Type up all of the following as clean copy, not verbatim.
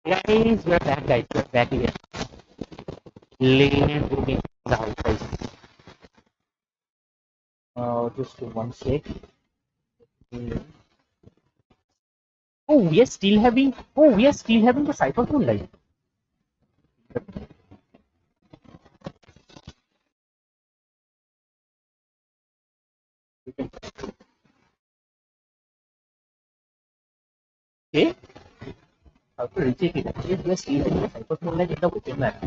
Guys, we're back, guys. We're back again. Let's go get the house, guys. Just one sec. Oh, we are still having. Oh, we are still having the cypher phone live. Okay. I have to recheck it. Yes, we are still having the cypher phone live in the open map.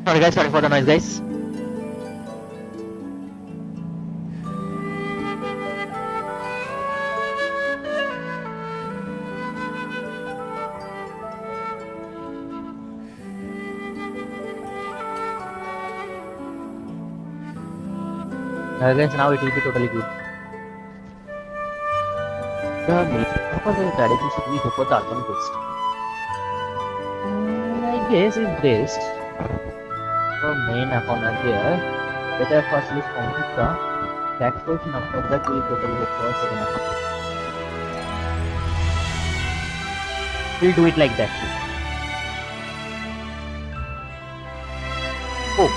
Sorry guys, sorry for the noise, guys. Guys, now it will be totally good. The main purpose of strategy should be for the urban quest. I guess it's best for main account are there. Better first list complete the back portion after that we will totally go for second account. We'll do it like that. Oh.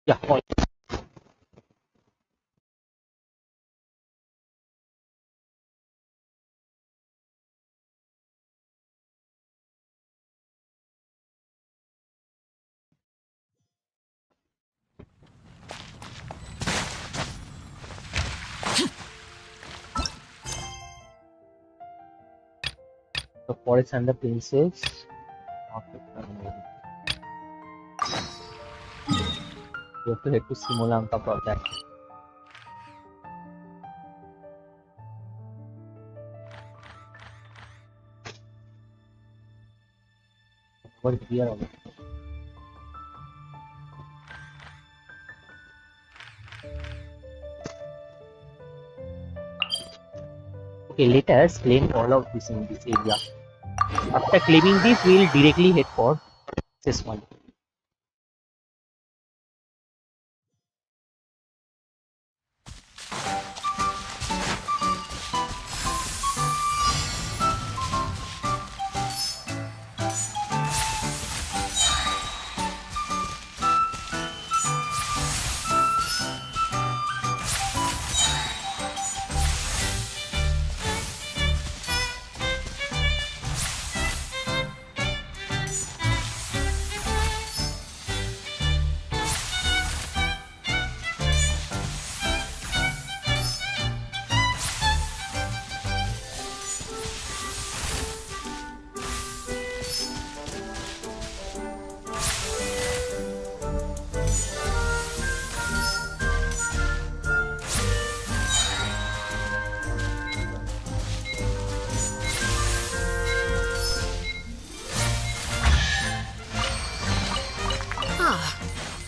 Yeah, all. The forest and the princess. You have to head to Simulanka for that. What here? Okay, let us claim all of this in this area. After claiming this, we will directly head for this one.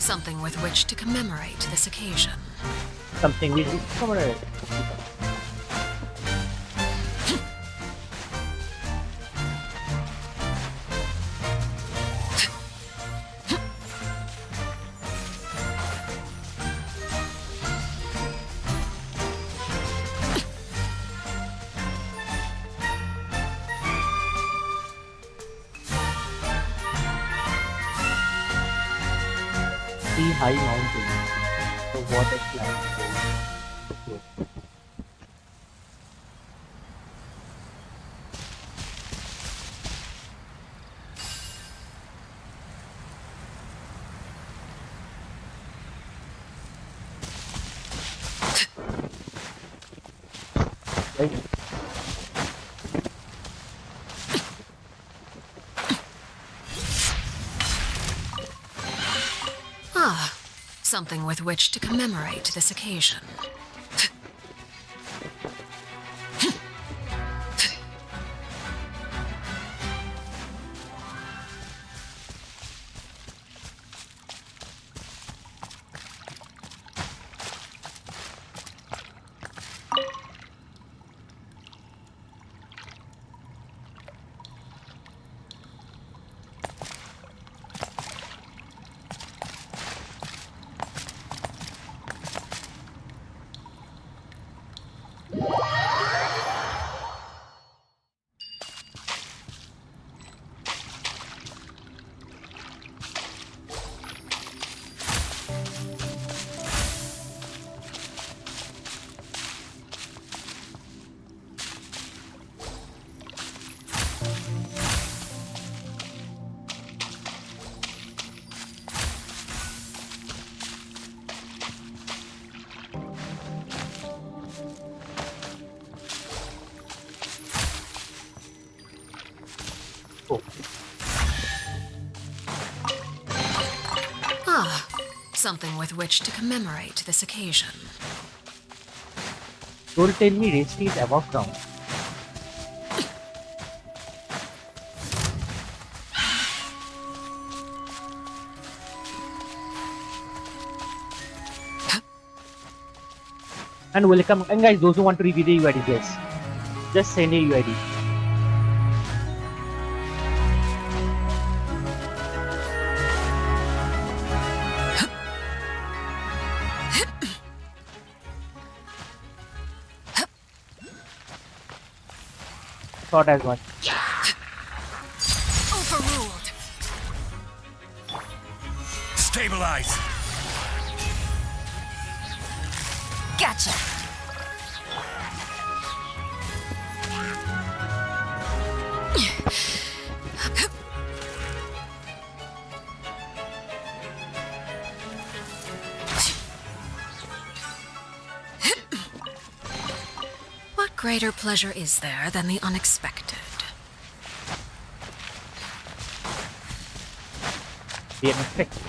Something with which to commemorate this occasion. Something we will commemorate. High mountain, the water slide. Right. Something with which to commemorate this occasion. Ah, something with which to commemorate this occasion. Don't tell me rest is above ground. And welcome, and guys, those who want to review the UID, yes, just send a UID. Short as one. Overruled. Stabilize. Gotcha. What greater pleasure is there than the unexpected? The unexpected.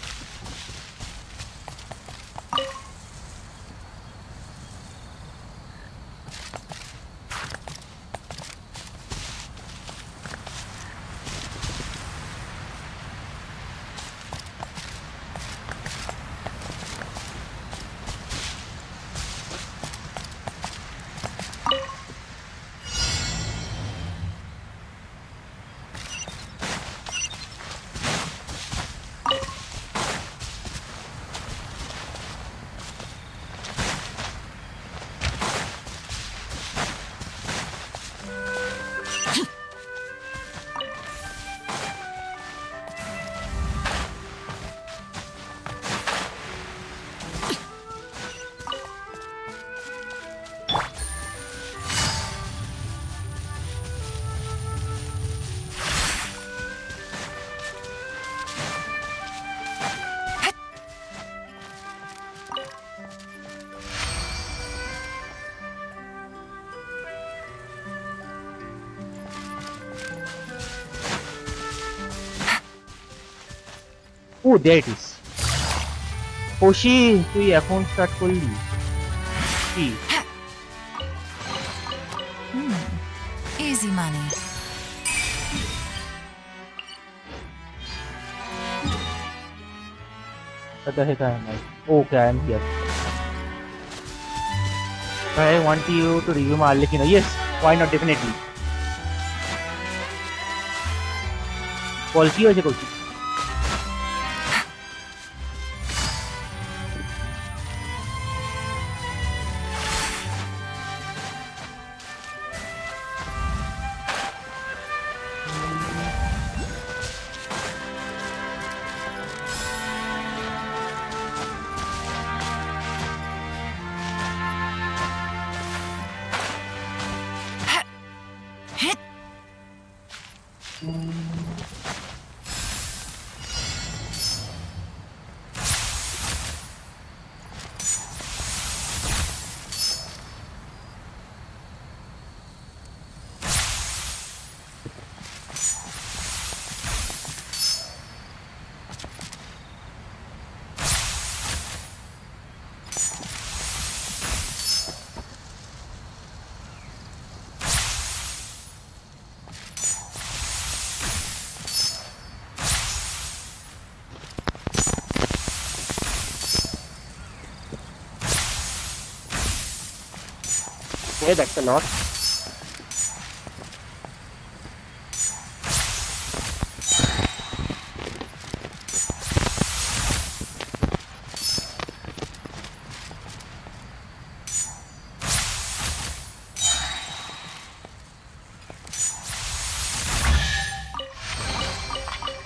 Oh, there it is. Hoshi, তুই এখন start করলি কি? Easy money. What the heck am I? Okay, I am here. I want you to review my Arlecchino. Yes, why not? Definitely. Call কি হয়েছে Kaushik? Okay, that's a lot.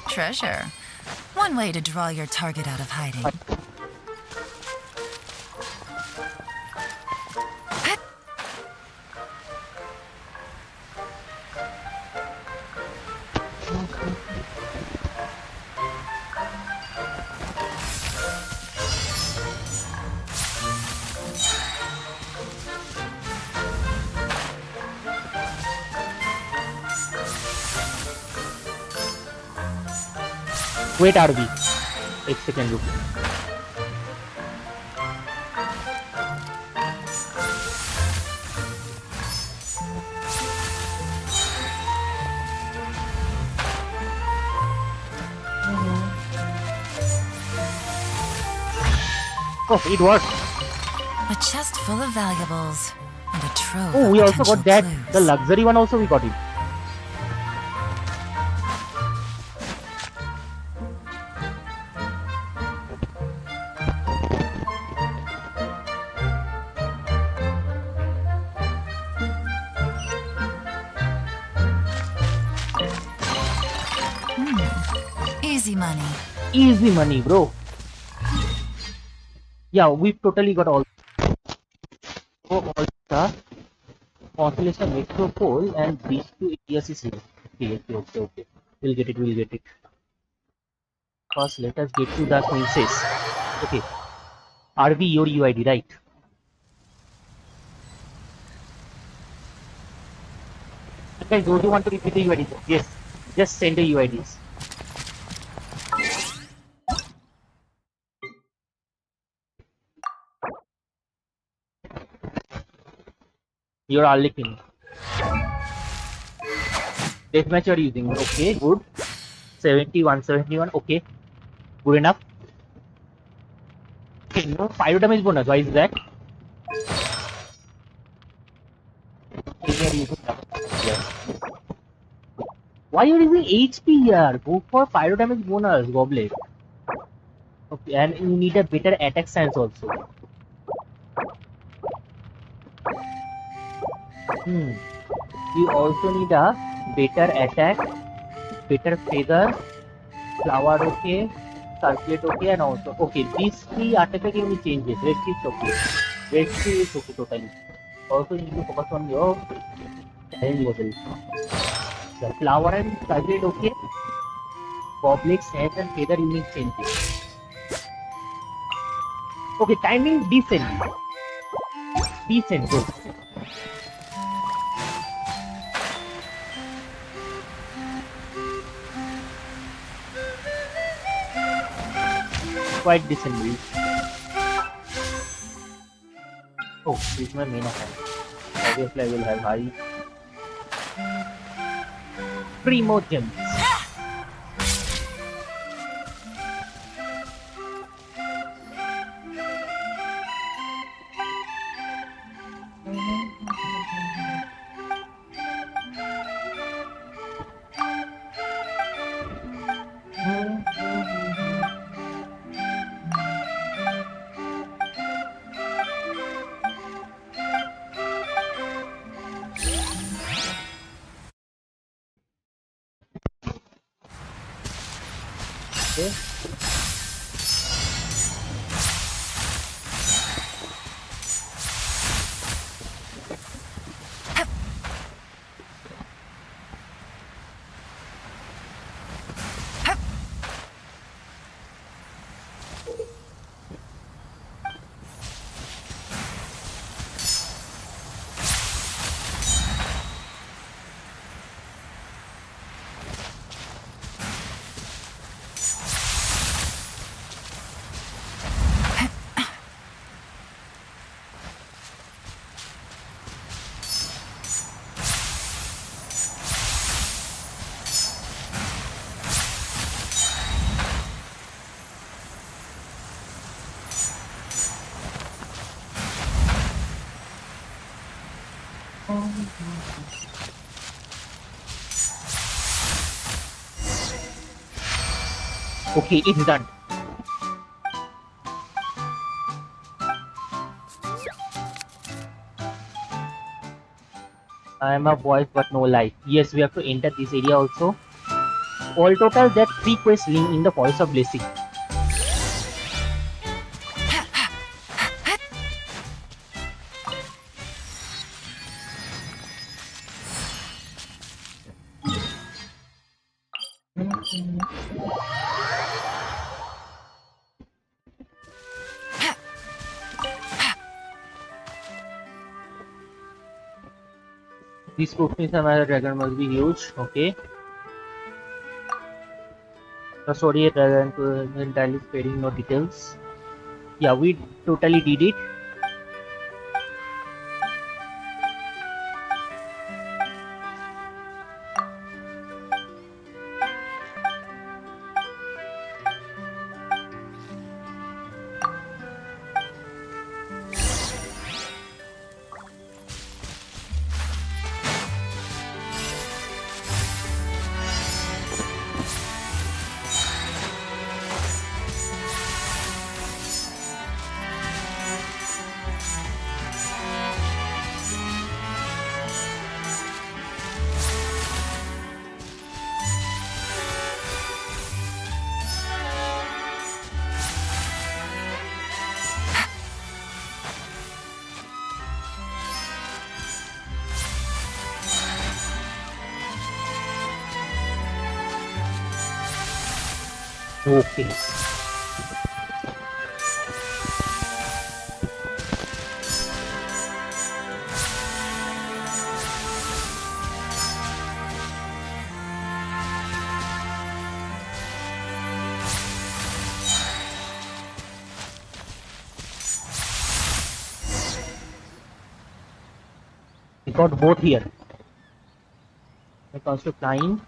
Treasure. One way to draw your target out of hiding. Wait, RB. एक second रुक। Oh, it worked. A chest full of valuables and a trove Oh, of we also potential got that. clues. The luxury one also we got it. Easy money. Easy money, bro. Yeah, we've totally got all the constellation metropole and these two areas is here. Okay. We'll get it. First, let us get to the princess. Okay. RV your UID, right? Guys, don't you want to repeat the UID? Yes. Just send the UIDs. Your Arlecchino. Deathmatch you are using. Okay, good. 71. Okay, good enough. Okay, no fire damage bonus. Why is that? Why are you using HP here? Go for fire damage bonus, Goblet. Okay, and you need a better attack stance also. You also need a better attack, better feather, flower okay, circulate okay, and also okay. These three artifact you need changes. Rest is okay. Rest is okay totally. Also you need to focus on your talent level. The flower and circulate okay. Goblet, sands and feather you need changes. Okay, timing decent. Decent, good. Quite decent build. Oh, this is my main account. Obviously, I will have high primo gems. Okay. Okay, it's done. I am a voice but no life. Yes, we have to enter this area also. All total, there are 3 quests linked in the Voice of Blessing. This Professor Dragon must be huge. Okay. the story rather than to entirely spreading no details. Yeah, we totally did it. Okay. We got both here. When it comes to flying,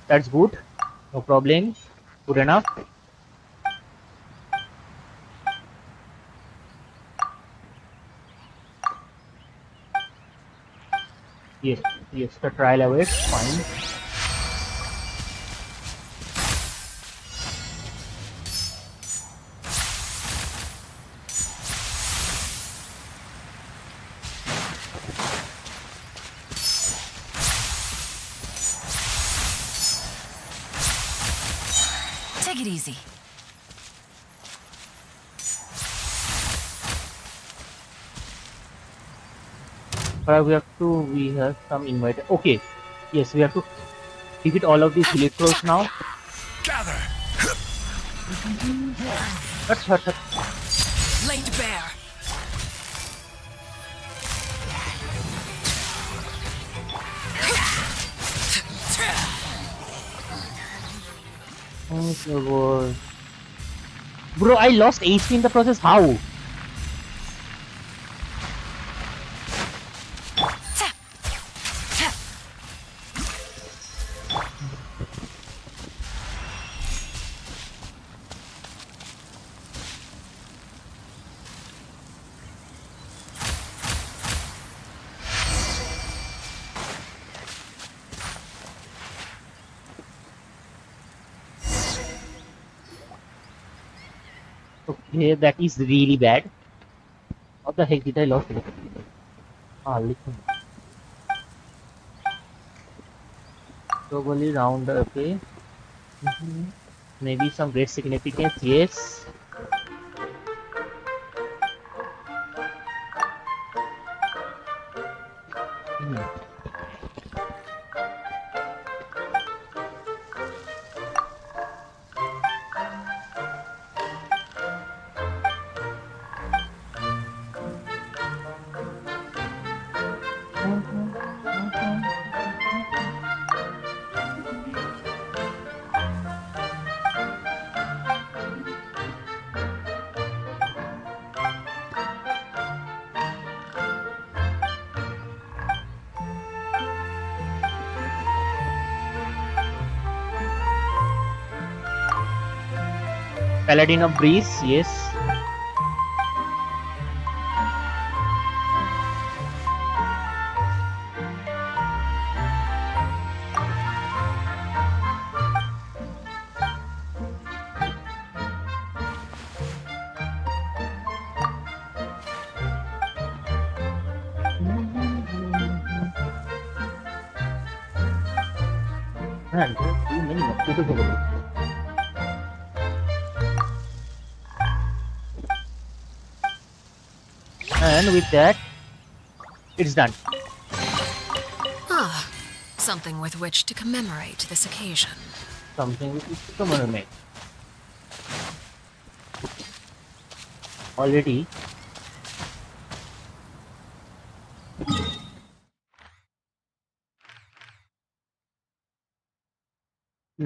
that's good. No problem. Good enough. Yes, yes, the trial awaits. Fine. Take it easy. But we have some invite. Okay. Yes, we have to defeat all of these electros now. Gather. That's hurt. Laid bare. Oh my god. Bro, I lost HP in the process. How? Okay, that is really bad. What the heck did I lose it? Arlecchino. Globally round, okay. Maybe some great significance, yes. Paladin of Breeze, yes. Man, there are too many mosquitoes over there. And with that, it's done. Ah, something with which to commemorate this occasion. Something which is to commemorate. Already.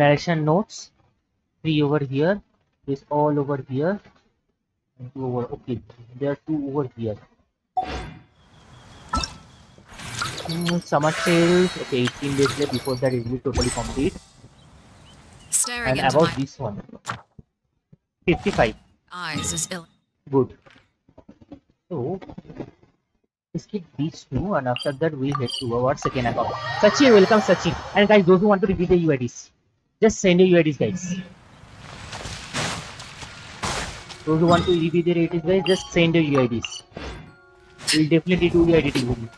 narration notes. 3 over here. This all over here. And 2 over. Okay, there are 2 over here. Summer sales. Okay, 18 days left before that it will be totally complete. Staring And into about my this one. 55. eyes is ill. Good. So let's keep these two, and after that we'll head to our second account. Sachin, welcome Sachin. And guys, those who want to repeat the UIDs, just send your UIDs, guys. Those who want to repeat their UIDs, guys, just send your UIDs. We'll definitely do the editing with you.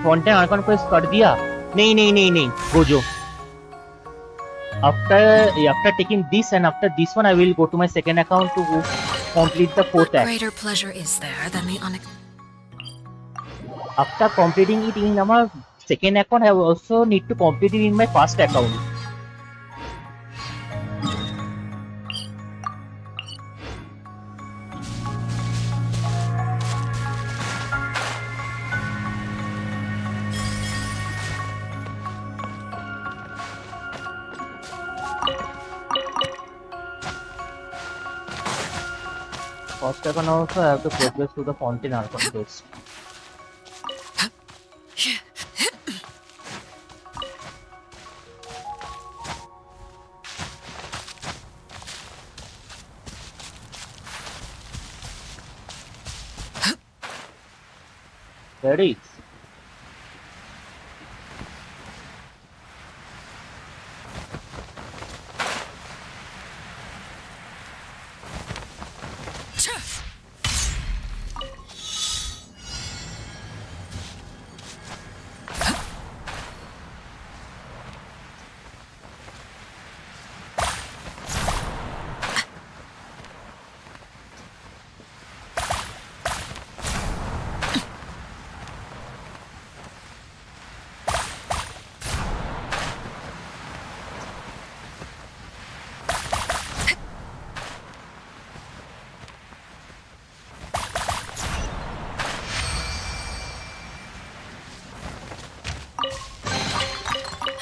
Font icon press कर दिया नहीं Gojo after taking this and after this one I will go to my second account to complete the What fourth act. greater pleasure is there than the After completing it in our second account I also need to complete it in my first account. First account also I have to progress to the fountain archon first. There it is.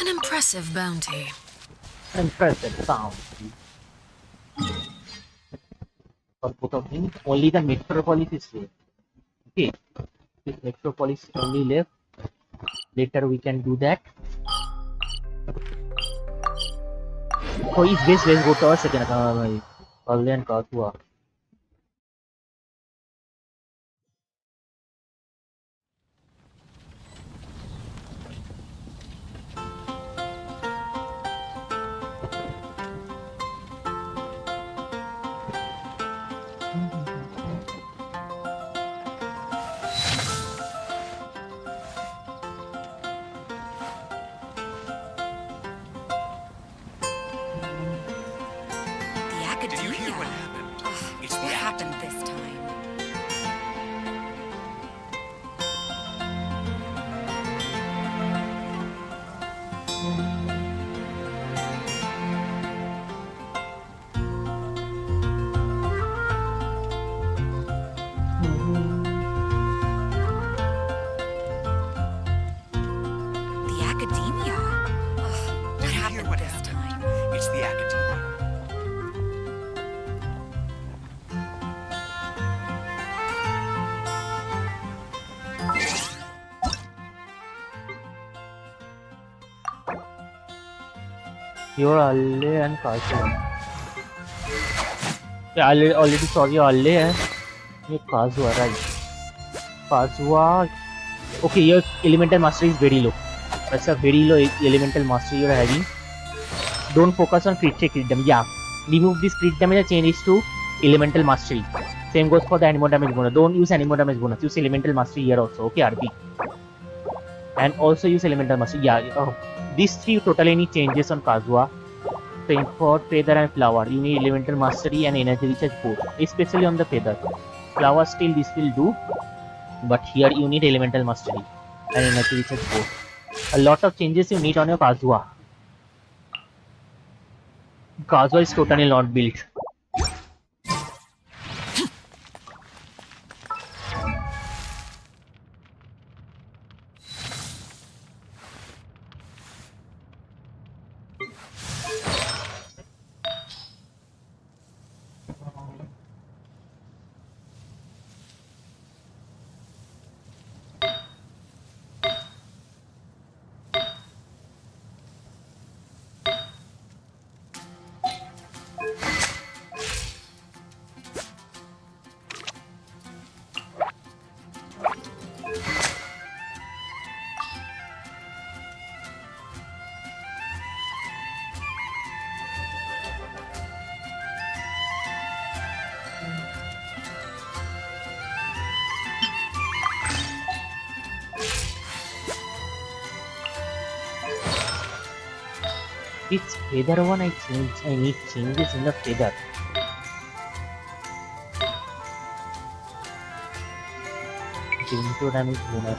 An impressive bounty. Impressive sound. For both of them, only the metropolis is there. Okay, this metropolis only left. Later we can do that. So is best, let's go to our second account. Arlecchino and Kazuha. Did you hear what happened? It's What the happened this time? The academia. What Did you hear happened what this happened? time? It's the academia. You're Arlecchino and Kazuha. Yeah, I already saw you earlier. Kazuha, right? Kazuha. Okay, your elemental mastery is very low. That's a very low elemental mastery you're having. Don't focus on crit damage. Yeah, remove this crit damage and change it to elemental mastery. Same goes for the animal damage bonus. Don't use animal damage bonus. Use elemental mastery here also. Okay, RP. And also use elemental mastery. Yeah, these three totally need changes on Kazuha. So for feather and flower, you need elemental mastery and energy recharge both. Especially on the feather. Flower still this will do, but here you need elemental mastery and energy recharge both. A lot of changes you need on your Kazuha. Kazuha is totally not built. This feather one I need changes in the feather. Into damage bonus.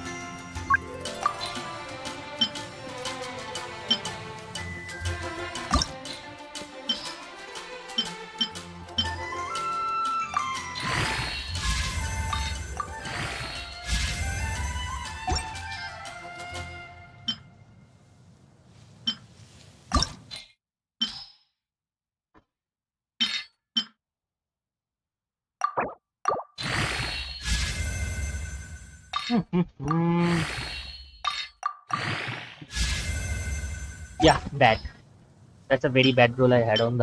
Yeah, bad. That's a very bad roll I had on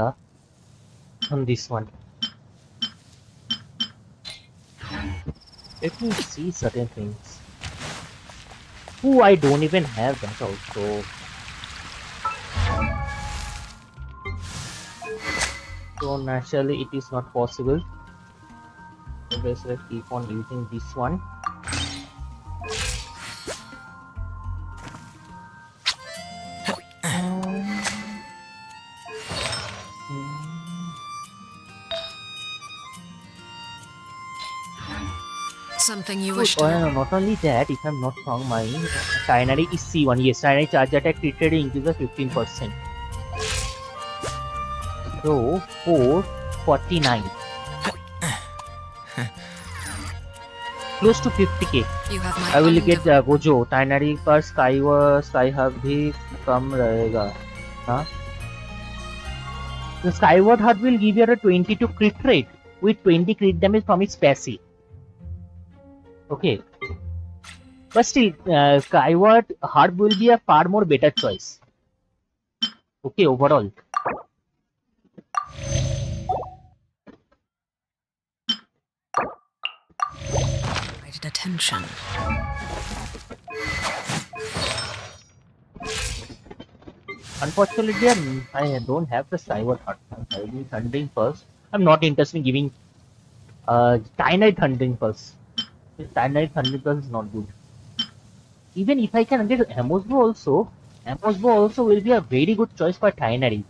this one. Let me see certain things. Ooh, I don't even have that also. So naturally it is not possible. So basically keep on using this one. Something you wish to know? Not only that, if I'm not wrong, my Seine is C1. Yes, Seine charge attack crit rate increases 15%. So 449. Close to 50k. You have my I will get Gojo. Tynary पर Sky Hub भी कम रहेगा. Huh? The Skyward Heart will give you a 22 crit rate with 20 crit damage from its passive. Okay. But still, Skyward Heart will be a far more better choice. Okay, overall. Attention. Unfortunately, I don't have the Skyward Heart. I'm having Thundering Pulse. I'm not interested in giving Tynite Thundering Pulse. Tynite Thundering Pulse is not good. Even if I can get Amos Bow also will be a very good choice for Tynary.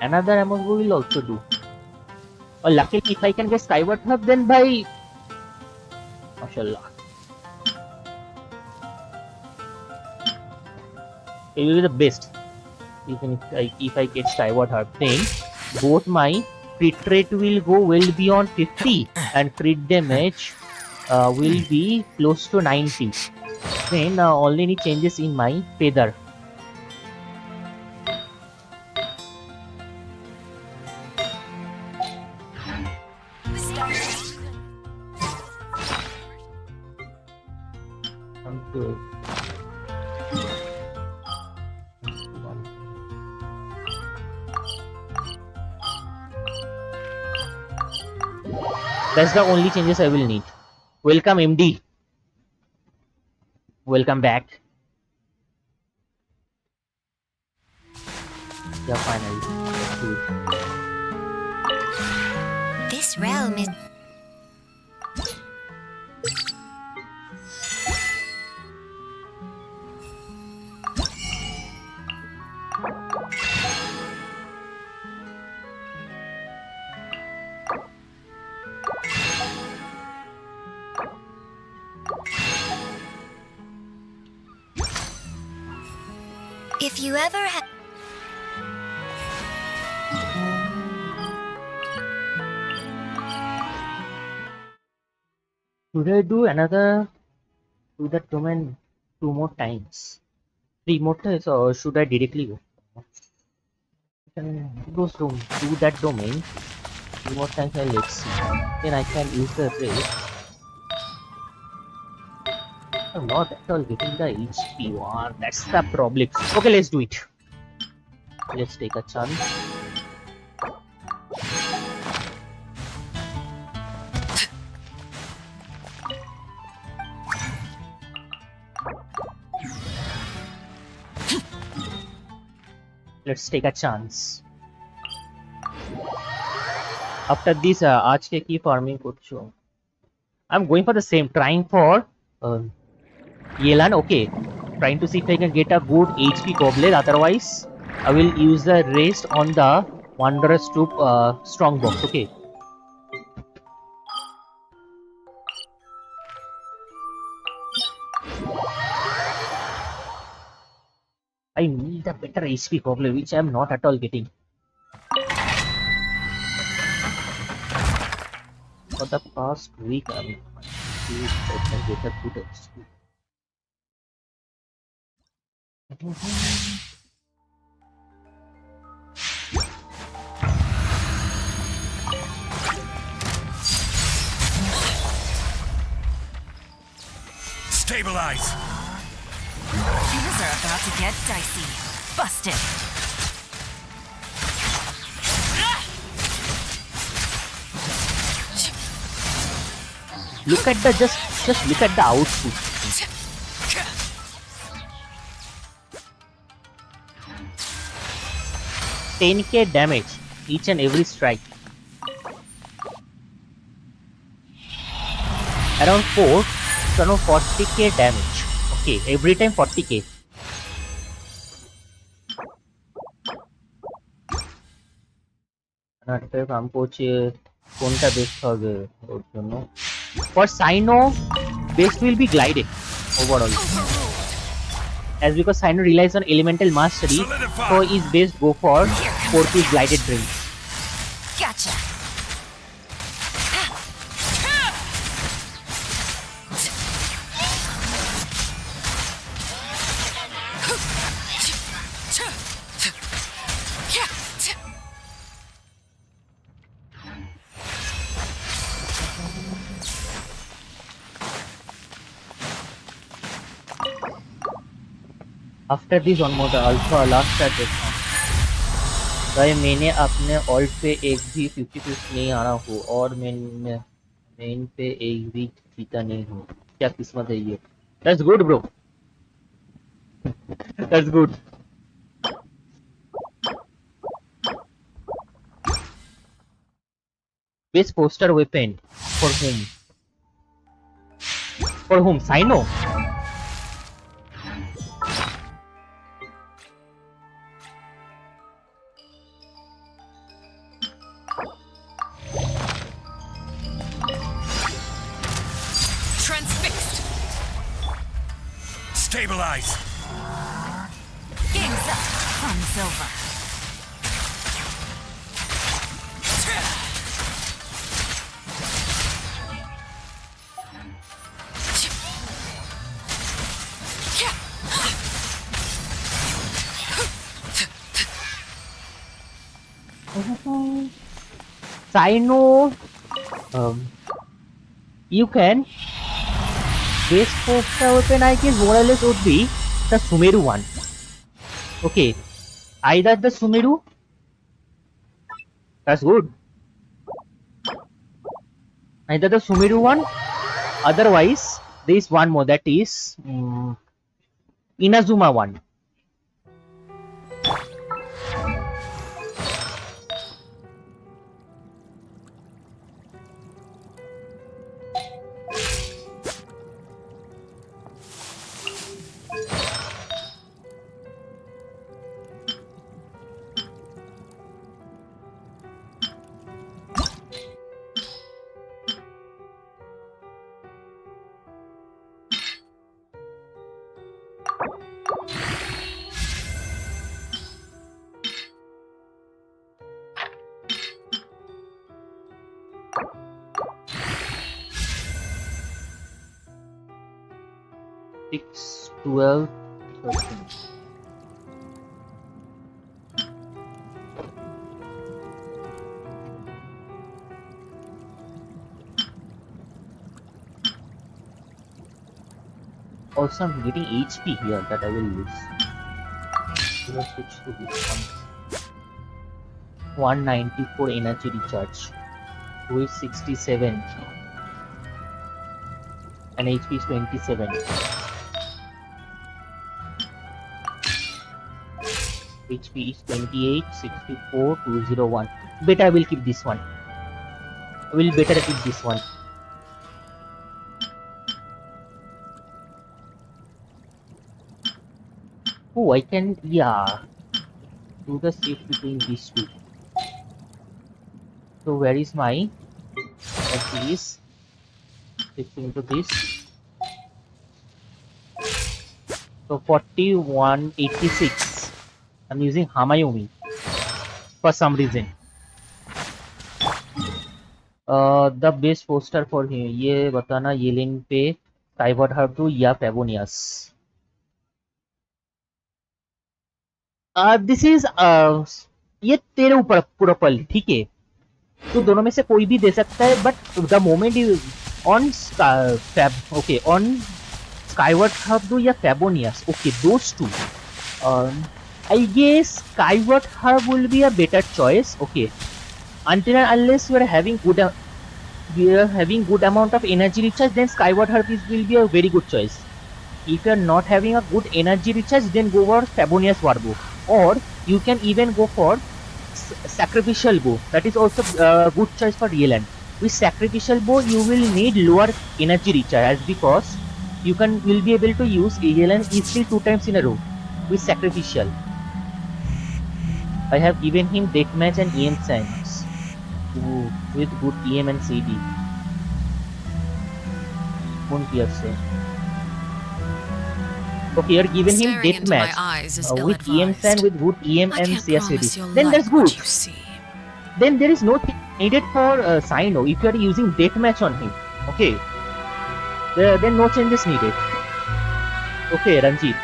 Another Amos Bow will also do. Or luckily, if I can get Skyward Heart, then by Mashallah. It will be the best. Even if I get Skyward Heart, then both my crit rate will go well beyond 50 and crit damage will be close to 90. Then only need changes in my feather. That's the only changes I will need. Welcome MD. Welcome back. Yeah, finally. Let's do it. This realm is... If you ever had... Should I do another, do that domain 2 more times? 3 more times, or should I directly go? Do that domain 2 more times and let's see. Then I can use the race. I'm not at all getting the HP one. That's the problem. Okay, let's do it. Let's take a chance. Let's take a chance. After this, आज के की farming करछो. I'm going for the same, trying for Yelan. Okay, trying to see if I can get a good HP goblet. Otherwise, I will use the rest on the Wanderer's Troop strong box. Okay. I need a better HP goblet, which I am not at all getting. For the past week, I can get a good HP. Stabilize! Things are about to get dicey. Busted. Look at the just look at the output. 10k damage each and every strike. Around 4 to around 40k damage. Okay, every time 40k. I'm coaching কোনটা best হবে ওর জন্য for Seine best will be glided overall as because Seine relies on elemental mastery so is best go for 4-piece glided drain. Gotcha. After this one more the alpha last start भाई मैंने अपने alt पे एक भी 50-50 नहीं आ रहा हूँ और मेन पे एक भी जीता नहीं हूँ. क्या किस्मत है ये. That's good bro. That's good. Best poster weapon for whom? For whom? Seine? Stabilize! Game's up. Fun's over. Seine, you can base poster weapon I guess more or less would be the Sumeru one. Okay, either the Sumeru. That's good. Either the Sumeru one, otherwise there is one more, that is Inazuma one. Six, 12, 13. Also, I'm getting HP here that I will use. Let's switch to this one. 194 energy recharge. With 67. And HP is 27. HP is 28, 64, 201. Better I will keep this one. I will better keep this one. Oh, I can, yeah, do the shift between these two. So where is my, that is, shifting to this. So 4186. I'm using Hamayumi for some reason. The best poster for him. ये बताना ये link पे Skyward Herb to या Favonius. This is ये तेरे ऊपर पूरा पल, ठीक है, तो दोनों में से कोई भी दे सकता है, but the moment is on okay on Skyward Harp या Favonius, okay those two I guess Skyward Harp will be a better choice, okay, until and unless you are having good amount of energy recharge, then skyward herb will be a very good choice. If you are not having a good energy recharge, then go for Favonius Warbo, or you can even go for Sacrificial Bow. That is also a good choice for Yelan. With Sacrificial Bow, you will need lower energy recharge because you will be able to use Yelan easily 2 times in a row with Sacrificial. I have given him Deathmatch and EM Science with good EM and CD. Won't pierce. Okay, you're giving him Staring into my Deathmatch eyes is with EM ill-advised. Sand with good EM I and can't CSD. promise you'll Then like that's what good. you see. Then there is no thing needed for Seine if you are using Deathmatch on him. Okay. Then no changes needed. Okay, Ranjit.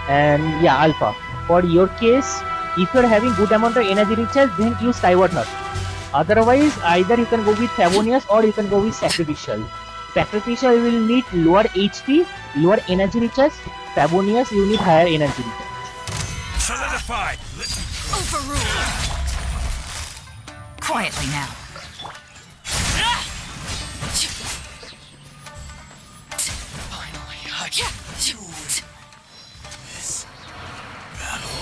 And yeah, Alpha. For your case, if you are having good amount of energy recharge, then use Skyward Herb. Otherwise, either you can go with Favonius or you can go with Sacrificial. Sacrificial will need lower HP, lower energy recharge. Favonius, you need higher energy recharge. Solidified. Overruled. Quietly now. Finally, I can do this battle.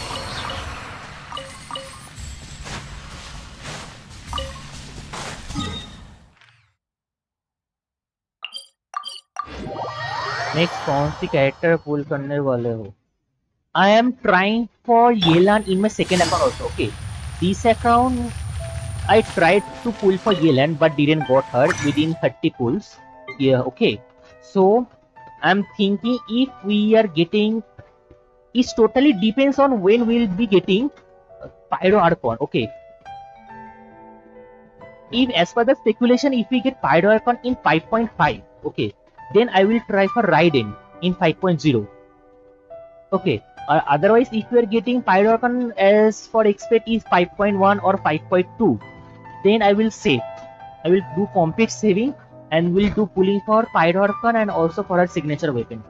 Next कौन सी character पुल करने वाले हो? I am trying for Yelan in my second account also. Okay, this account I tried to pull for Yelan but didn't got her within 30 pulls. Yeah, okay. So I'm thinking if we are getting, it totally depends on when we'll be getting Pyro Archon. Okay. If as per the speculation, if we get Pyro Archon in 5.5, okay, then I will try for Raiden in 5.0. Okay. Otherwise, if you are getting Pyro Archon as for expect is 5.1 or 5.2, then I will save. I will do complete saving and will do pulling for Pyro Archon and also for her signature weapon.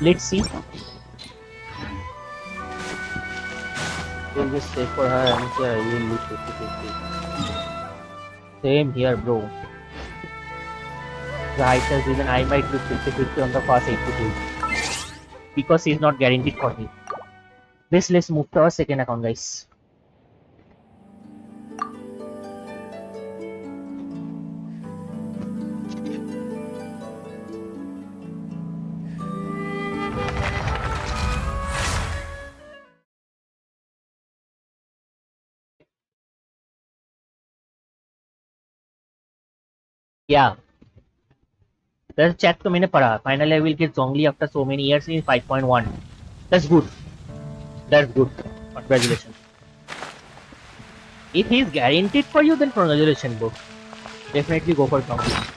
Let's see. We'll just take for her and say I will lose 50-50. Same here, bro. The highest even I might lose 50-50 on the first 82. Because he's not guaranteed for me. Let's move to our second account, guys. Yeah. The chat to मैंने पढ़ा. Finally, I will get Zhongli after so many years in 5.1. That's good. That's good. Congratulations. If he is guaranteed for you, then congratulations, bro. Definitely go for Zhongli.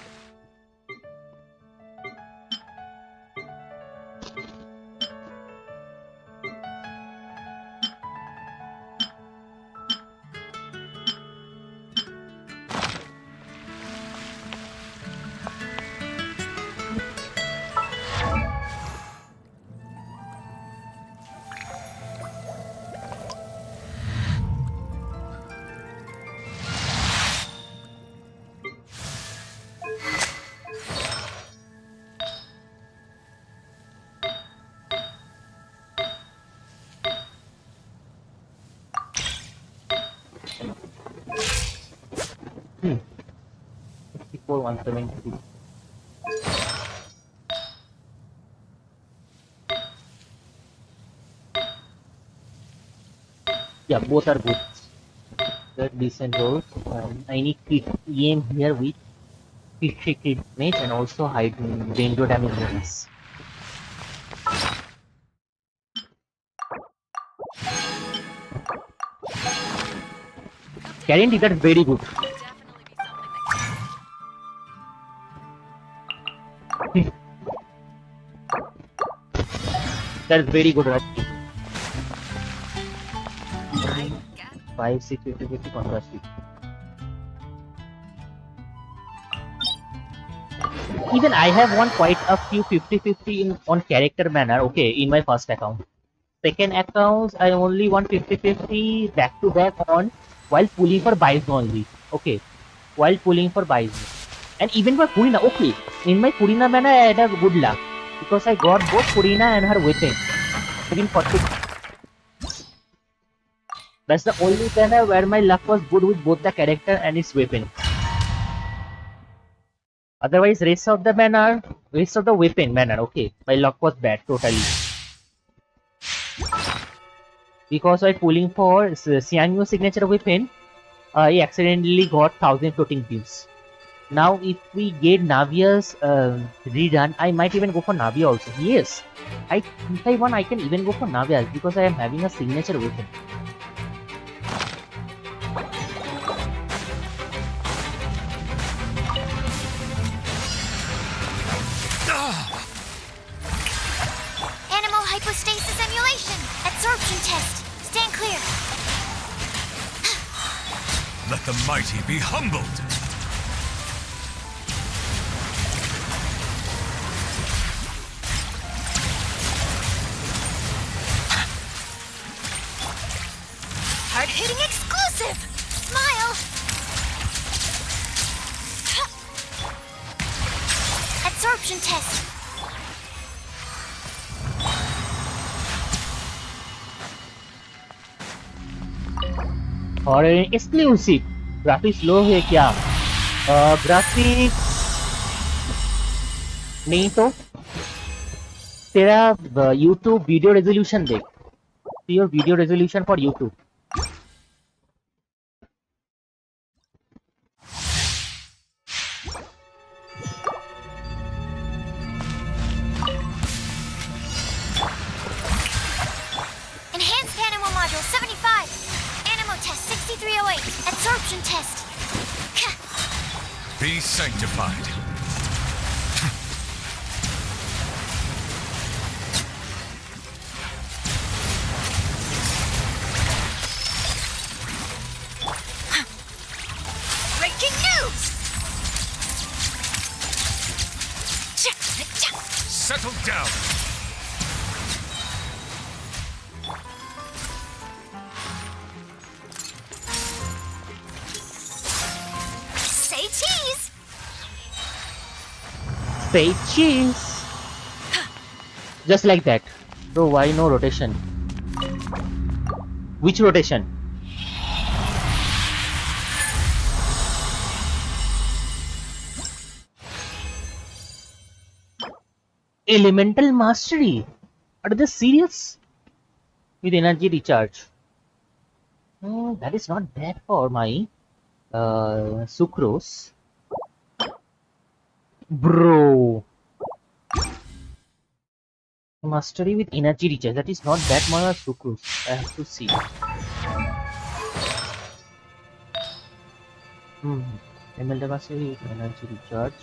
Hmm. 64,172. Yeah, both are good. They're decent rolls. I need crit aim here with crit damage and also hide danger damage bonus. Guarantee, that's very good. That's very good, right? 5, 6, 50, 50 contrast. Even I have won quite a few 50-50 on character manner, okay, in my first account. Second account, I only won 50-50 back to back on while pulling for buys only. Okay, while pulling for buys. And even for Furina, okay, in my Furina manner, I had a good luck because I got both Furina and her weapon. Within 40. That's the only banner where my luck was good with both the character and its weapon. Otherwise, rest of the weapon manner, okay, my luck was bad totally. Because by pulling for Xiangyu signature weapon, I accidentally got 1000 floating views. Now, if we get Navia's redone, I might even go for Navia also. Yes, if I want, I can even go for Navia because I am having a signature weapon. Animal hypostasis emulation. Absorption test. Stand clear. Let the mighty be humbled. Hard-hitting exclusive. Smile. Absorption test. और exclusive graphics लो है क्या? Graphics नहीं तो तेरा YouTube video resolution देख. See your video resolution for YouTube. Enhanced animal module 75. Animal test 6308. Absorption test. Be sanctified. Breaking news. Settle down. Say cheese. Just like that. Bro, why no rotation? Which rotation? Elemental mastery. Are they serious? With energy recharge. That is not bad for my sucrose. Bro. Mastery with energy recharge. That is not that much sucrose. I have to see. Elemental mastery with energy recharge.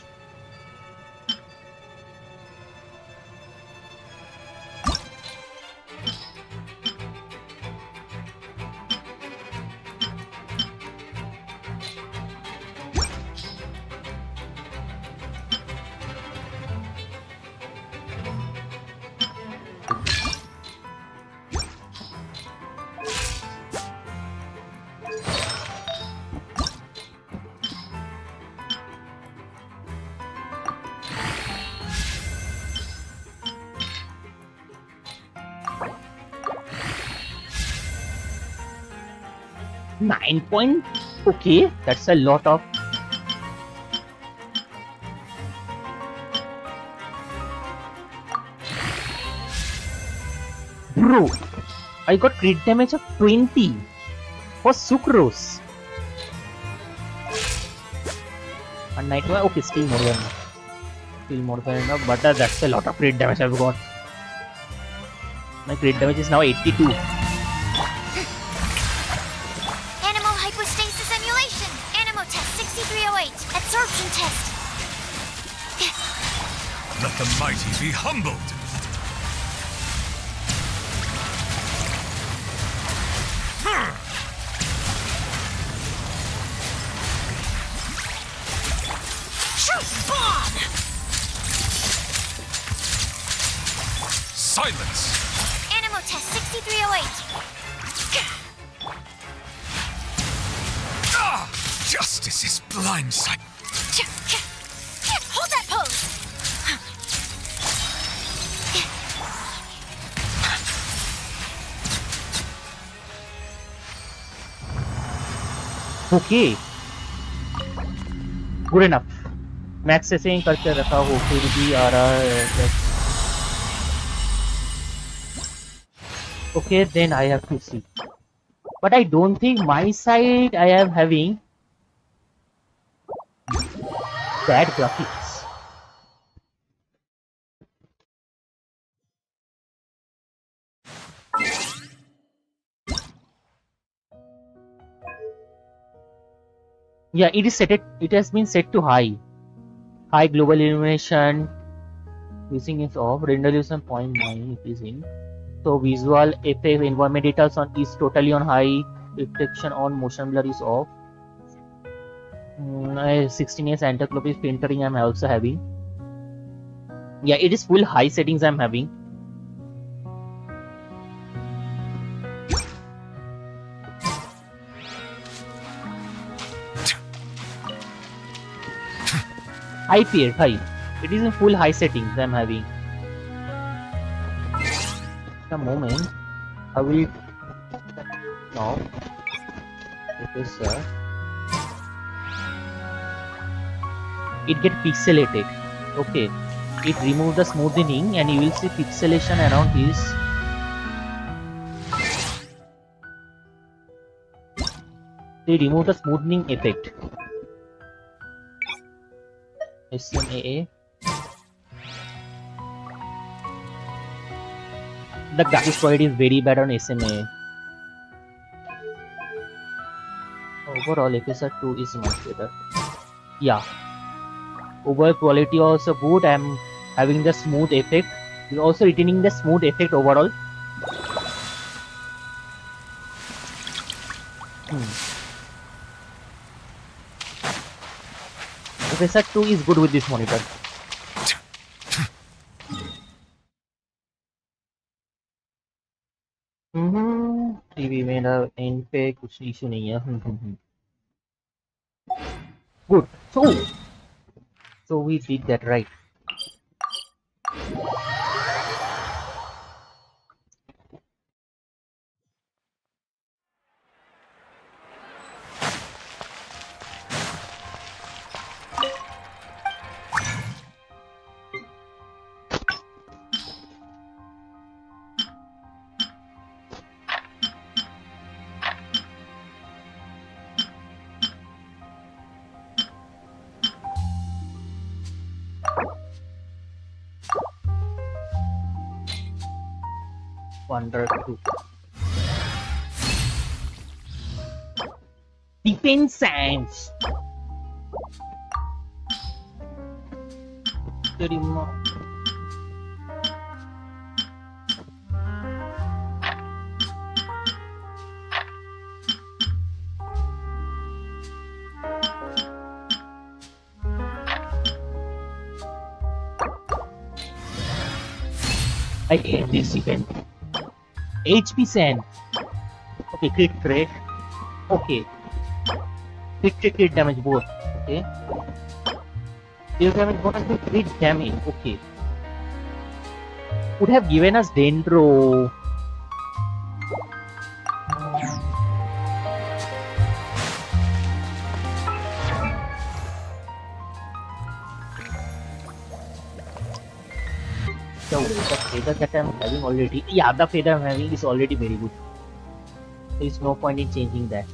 Nine point? Okay, that's a lot of. Bro, I got crit damage of 20 for sucrose. And night one, okay, still more than enough. Still more than enough, but that's a lot of crit damage I've got. My crit damage is now 82. Absorption test. Let the mighty be humbled. Silence. Animal test 6308. Justice is blindside. Hold that pose. Okay. Good enough. Max से ही करके रखा हो फिर भी आ रहा है. Okay, then I have to see. But I don't think my side I am having bad graphics. Yeah, it is set. It has been set to high. High global illumination. Using is off. Render resolution 0.9 it is in. So visual effect environment details on is totally on high. Detection on motion blur is off. 16s anti-clopis filtering I'm also having. Yeah, it is full high settings I'm having. IPS high. It is in full high settings I'm having. A moment. I will now. It is it get pixelated. Okay. It remove the smoothing and you will see pixelation around his. They remove the smoothing effect. SMAA. The graphics quality is very bad on SMA. Overall, episode 2 is much better. Yeah. Overall quality also good. I'm having the smooth effect. You're also retaining the smooth effect overall. Episode 2 is good with this monitor. TV में ना and पे कुछ issue नहीं है. Good. So we did that right. Wonder 2. Defense Science. I hate this event. HP Sand. Okay, crit rate. Okay. Crit damage both. Okay. Deal damage bonus to crit damage. Okay. Would have given us Dendro. So the feather that I'm having already, yeah, the feather I'm having is already very good. There is no point in changing that.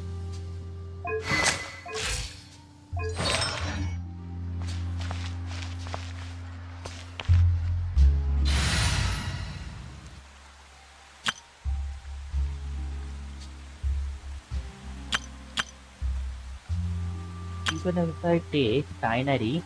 Even if I take Tinary,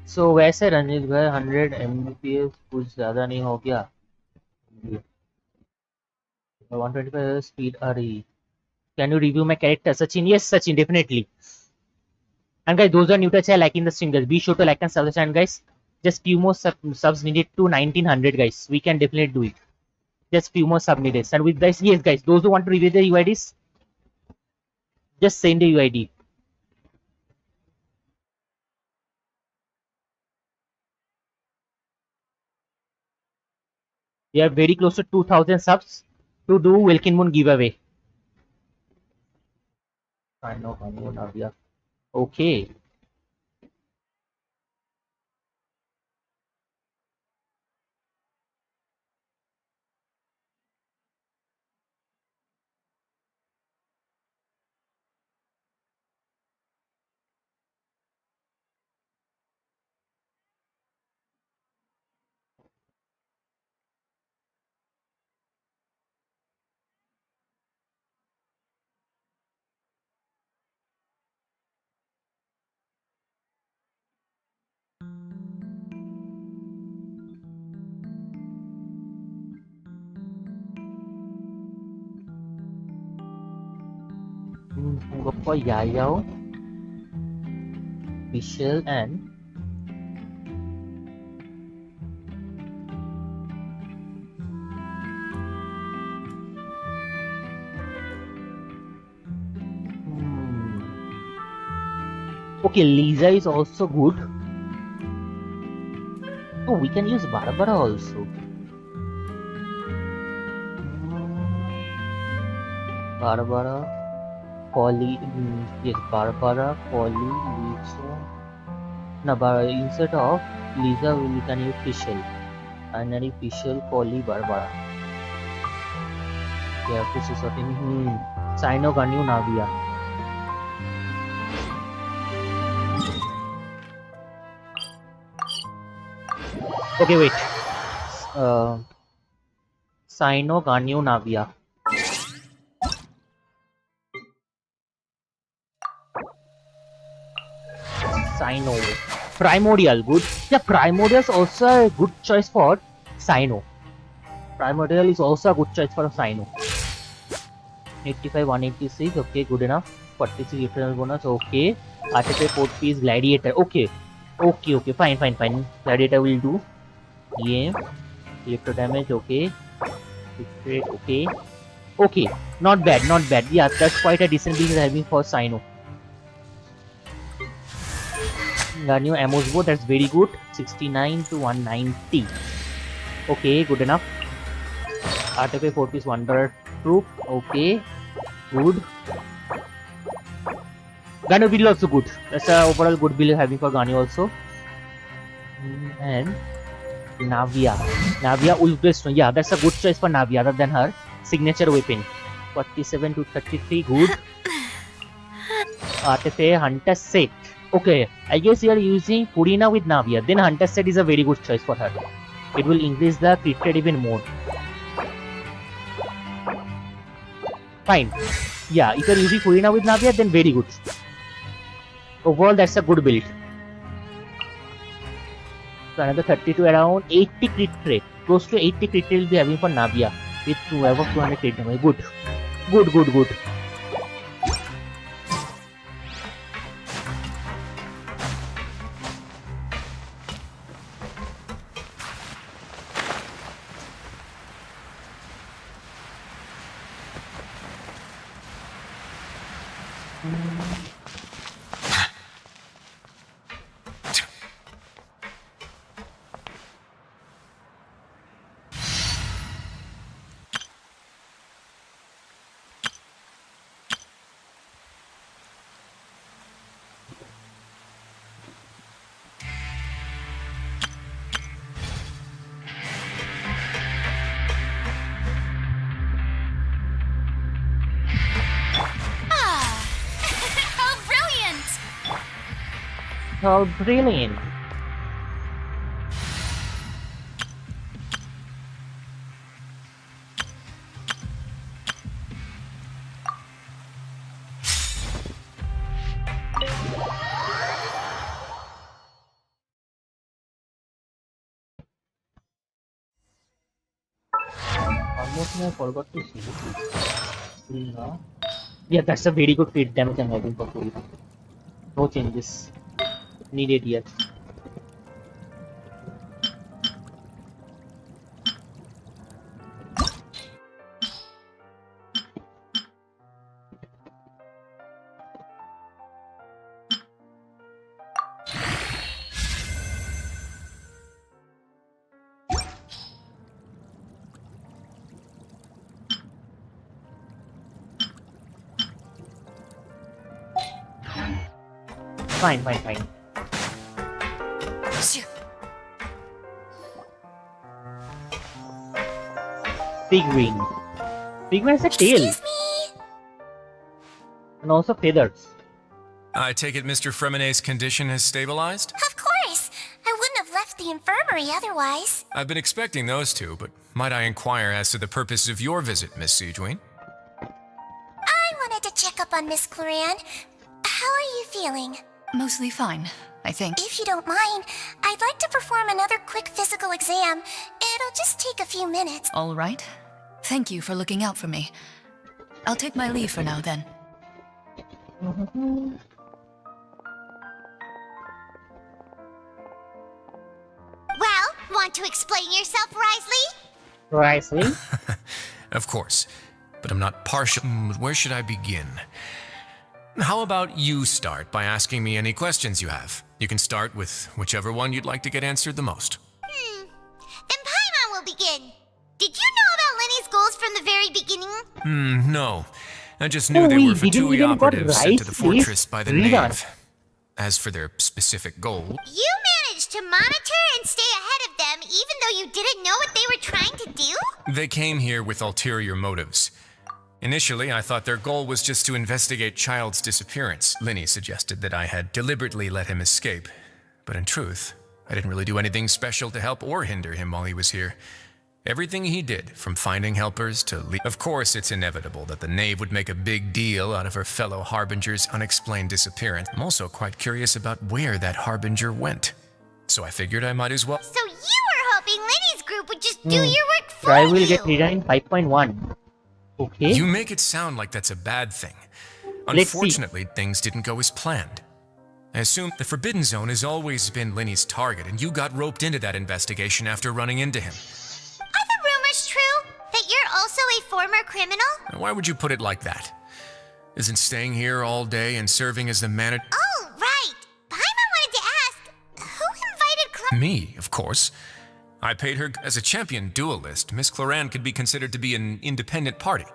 so वैसे रंजित भाई 100 Mbps कुछ ज़्यादा नहीं हो गया 125 speed RE. Can you review my character Sachin? Yes Sachin, definitely. And guys, those are new to channel, liking the stream guys, be sure to like and subscribe channel guys. Just few more subs needed to 1900 guys. We can definitely do it. Just few more sub needed. And with guys, yes guys, those who want to review the UIDs, just send the UID. We are very close to 2000 subs to do Welkin Moon giveaway. I know, Navia. Okay. Go for Yayao, Michelle, and okay, Lisa is also good. Oh, we can use Barbara also. Barbara. Polly, yes, Barbara, Polly, Lisa. No, instead of Lisa, we can use Fischl. Binary Fischl, Polly, Barbara. Yeah, this is something. Seine, Navia. Okay, wait. Seine, Navia. Sino. Primordial, good. Yeah, Primordial is also a good choice for Sino. Primordial is also a good choice for Sino. 85, 186, okay, good enough. 46 eternal bonus, okay. Artifact 4 piece, Gladiator, okay. Okay, fine. Gladiator will do. Yeah. Electro damage, okay. Okay. Okay, not bad. Yeah, that's quite a decent build having for Sino. New Amos bow, that's very good. 69 to 190. Okay, good enough. Artifact 4 piece Wonder Troop. Okay, good. Ganu build also good. That's a overall good build having for Ganu also. And Navia. Wolf Stone. Yeah, that's a good choice for Navia other than her signature weapon. 47 to 33, good. Artifact, Hunter set. Okay, I guess you are using Furina with Navia. Then Hunter set is a very good choice for her. It will increase the crit rate even more. Fine. Yeah, if you are using Furina with Navia, then very good. Overall, that's a good build. So another 32 around 80 crit rate. Close to 80 crit rate will be having for Navia with above 200 crit damage. Good. Good, good, good. How brilliant! How brilliant. Almost I forgot to see. Furina. Yeah, that's a very good crit damage I'm having for Furina. No changes needed yet. Fine, fine, fine. Big wing. Big wing has a tail Excuse me? and also feathers. I take it Mr. Fremonet's condition has stabilized? Of course. I wouldn't have left the infirmary otherwise. I've been expecting those two, but might I inquire as to the purpose of your visit, Miss Siegeween? I wanted to check up on Miss Cloran. How are you feeling? Mostly fine, I think. If you don't mind, I'd like to perform another quick physical exam. It'll just take a few minutes. All right. Thank you for looking out for me. I'll take my leave for now then. Well, want to explain yourself, Risley? Risley? Of course, but I'm not partial. Where should I begin? How about you start by asking me any questions you have? You can start with whichever one you'd like to get answered the most. Then Paimon will begin. Did you know about Lenny's goals from the very beginning? No. I just knew Oh, they we were for didn't 2 even got operatives sent to the rice, fortress by the please. knave. As for their specific goal, You managed to monitor and stay ahead of them even though you didn't know what they were trying to do? they came here with ulterior motives. Initially, I thought their goal was just to investigate Child's disappearance. Linny suggested that I had deliberately let him escape. But in truth, I didn't really do anything special to help or hinder him while he was here. Everything he did, from finding helpers to Of course, it's inevitable that the knave would make a big deal out of her fellow Harbinger's unexplained disappearance. I'm also quite curious about where that Harbinger went. So I figured I might as well... So you were hoping Lenny's group would just do your work for Try you? will get redone in 5.1. Okay. You make it sound like that's a bad thing. Let's see. Unfortunately, things didn't go as planned. I assume the Forbidden Zone has always been Linny's target, and you got roped into that investigation after running into him. Are the rumors true? That you're also a former criminal? Now, why would you put it like that? Isn't staying here all day and serving as the manager... Oh, right. Paimon wanted to ask, who invited Me, of course. I paid her as a champion duelist. Miss Cloran could be considered to be an independent party.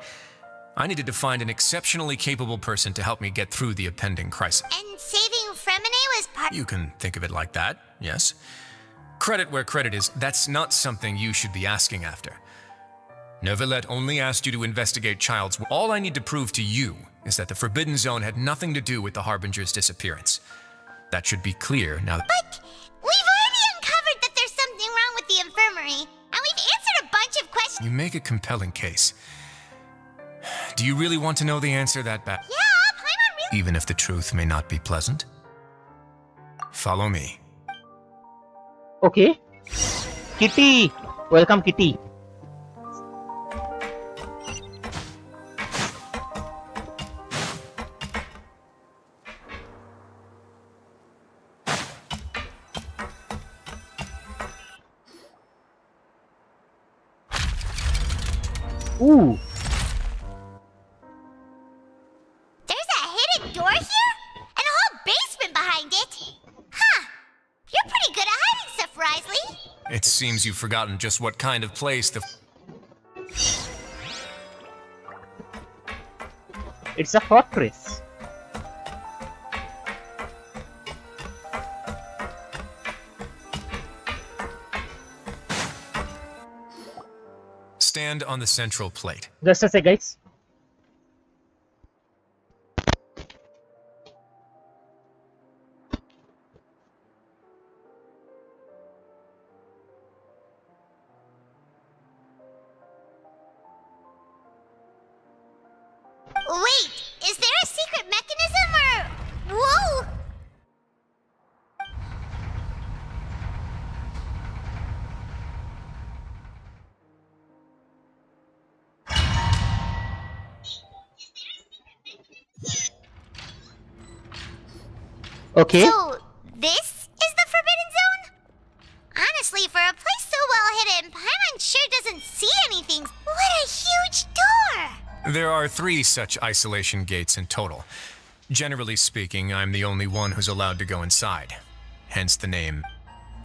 I needed to find an exceptionally capable person to help me get through the impending crisis. And saving Fremine was part... You can think of it like that, yes. Credit where credit is, that's not something you should be asking after. Neuvillette only asked you to investigate Child's... All I need to prove to you is that the Forbidden Zone had nothing to do with the Harbinger's disappearance. That should be clear now that... But we've already uncovered that there's something wrong with the infirmary, and we've answered a bunch of questions. You make a compelling case. Do you really want to know the answer that bad? Yeah, Paimon really... Even if the truth may not be pleasant? Follow me. Okay. Kitty! Welcome, Kitty. Ooh. There's a hidden door here? And a whole basement behind it? Huh. You're pretty good at hiding stuff, Risley. It seems you've forgotten just what kind of place the... It's a fortress. Stand on the central plate. Just a sec, guys. Wait, is there a secret mechanism or... Whoa! Okay. So, this is the Forbidden Zone? Honestly, for a place so well hidden, Paimon sure doesn't see anything. What a huge door! There are 3 such isolation gates in total. Generally speaking, I'm the only one who's allowed to go inside. Hence the name.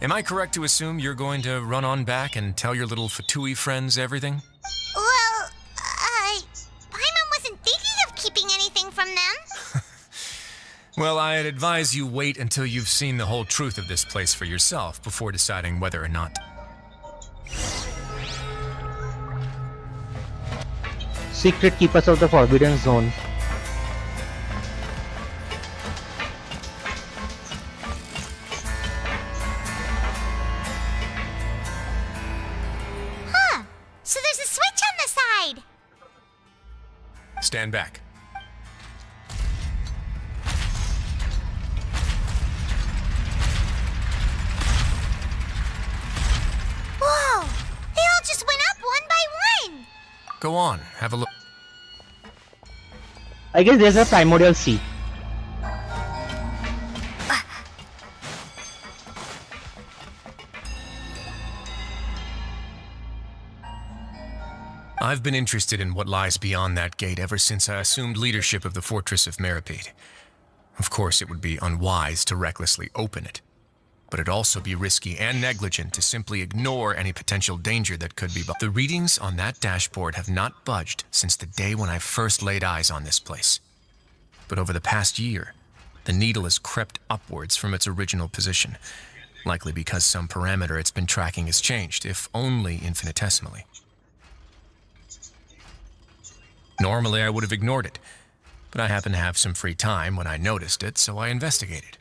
Am I correct to assume you're going to run on back and tell your little Fatui friends everything? Well, Paimon wasn't thinking of keeping anything from them. Well, I'd advise you wait until you've seen the whole truth of this place for yourself before deciding whether or not... Secret Keepers of the Forbidden Zone. Huh. So there's a switch on the side. Stand back. Whoa! They all just went up one by one. Go on, have a look. I guess there's a primordial sea. I've been interested in what lies beyond that gate ever since I assumed leadership of the Fortress of Meripede. Of course, it would be unwise to recklessly open it, but it'd also be risky and negligent to simply ignore any potential danger that could be. The readings on that dashboard have not budged since the day when I first laid eyes on this place. But over the past year, the needle has crept upwards from its original position, likely because some parameter it's been tracking has changed, if only infinitesimally. Normally, I would have ignored it, but I happened to have some free time when I noticed it, so I investigated.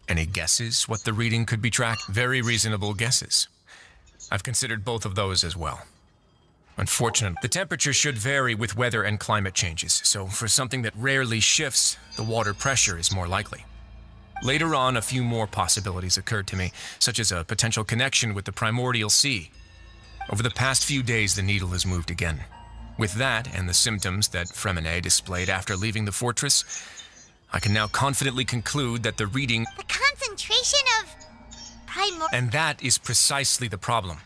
Any guesses what the reading could be tracked? Very reasonable guesses. I've considered both of those as well. Unfortunately, the temperature should vary with weather and climate changes, so for something that rarely shifts, the water pressure is more likely. Later on, a few more possibilities occurred to me, such as a potential connection with the primordial sea. Over the past few days, the needle has moved again. With that, and the symptoms that Furina displayed after leaving the fortress, I can now confidently conclude that the reading... The concentration of... And that is precisely the problem.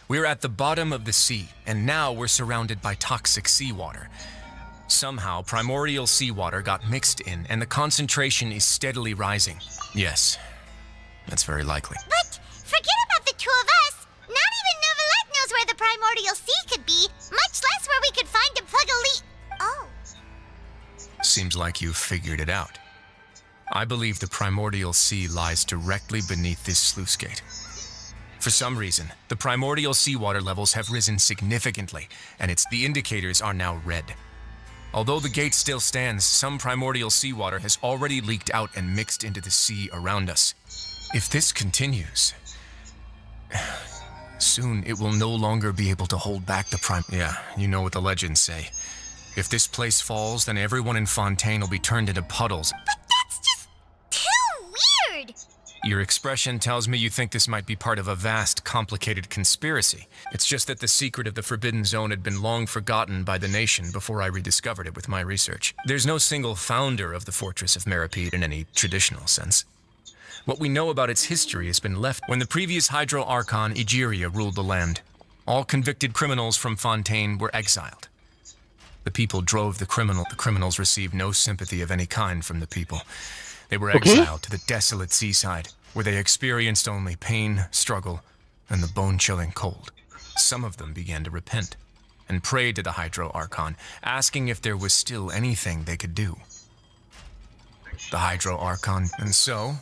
We're at the bottom of the sea, and now we're surrounded by toxic seawater. Somehow, primordial seawater got mixed in, and the concentration is steadily rising. Yes, that's very likely. But forget about the two of us. Not even Neuvillette knows where the primordial sea could be, much less where we could find and plug a leak. Oh. Seems like you've figured it out. I believe the primordial sea lies directly beneath this sluice gate. For some reason, the primordial seawater levels have risen significantly, and the indicators are now red. Although the gate still stands, some primordial seawater has already leaked out and mixed into the sea around us. If this continues, soon it will no longer be able to hold back the Yeah, you know what the legends say. If this place falls, then everyone in Fontaine will be turned into puddles. But that's just too weird! Your expression tells me you think this might be part of a vast, complicated conspiracy. It's just that the secret of the Forbidden Zone had been long forgotten by the nation before I rediscovered it with my research. There's no single founder of the Fortress of Meripede in any traditional sense. What we know about its history has been left when the previous Hydro Archon Egeria ruled the land. All convicted criminals from Fontaine were exiled. The people drove the criminals received no sympathy of any kind from the people. They were exiled to the desolate seaside, where they experienced only pain, struggle, and the bone-chilling cold. Some of them began to repent, and prayed to the Hydro Archon, asking if there was still anything they could do. The Hydro Archon, and so,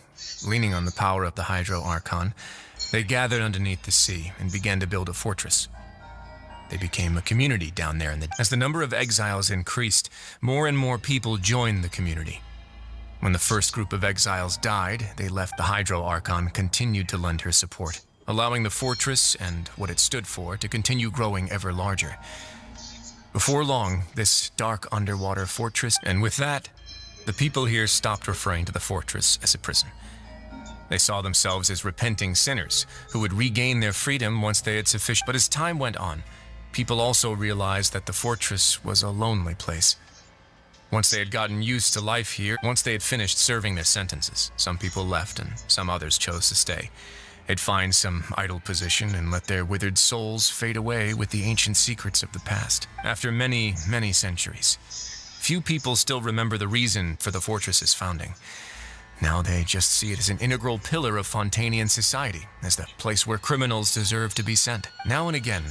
leaning on the power of the Hydro Archon, they gathered underneath the sea and began to build a fortress. They became a community down there, as the number of exiles increased, more and more people joined the community. When the first group of exiles died, they left the Hydro Archon continued to lend her support, allowing the fortress and what it stood for to continue growing ever larger. Before long, this dark underwater fortress, and with that, the people here stopped referring to the fortress as a prison. They saw themselves as repenting sinners who would regain their freedom once they had sufficient. But as time went on, people also realized that the fortress was a lonely place. Once they had gotten used to life here, once they had finished serving their sentences, some people left and some others chose to stay. They'd find some idle position and let their withered souls fade away with the ancient secrets of the past. After many, many centuries, few people still remember the reason for the fortress's founding. Now they just see it as an integral pillar of Fontainian society, as the place where criminals deserve to be sent. Now and again,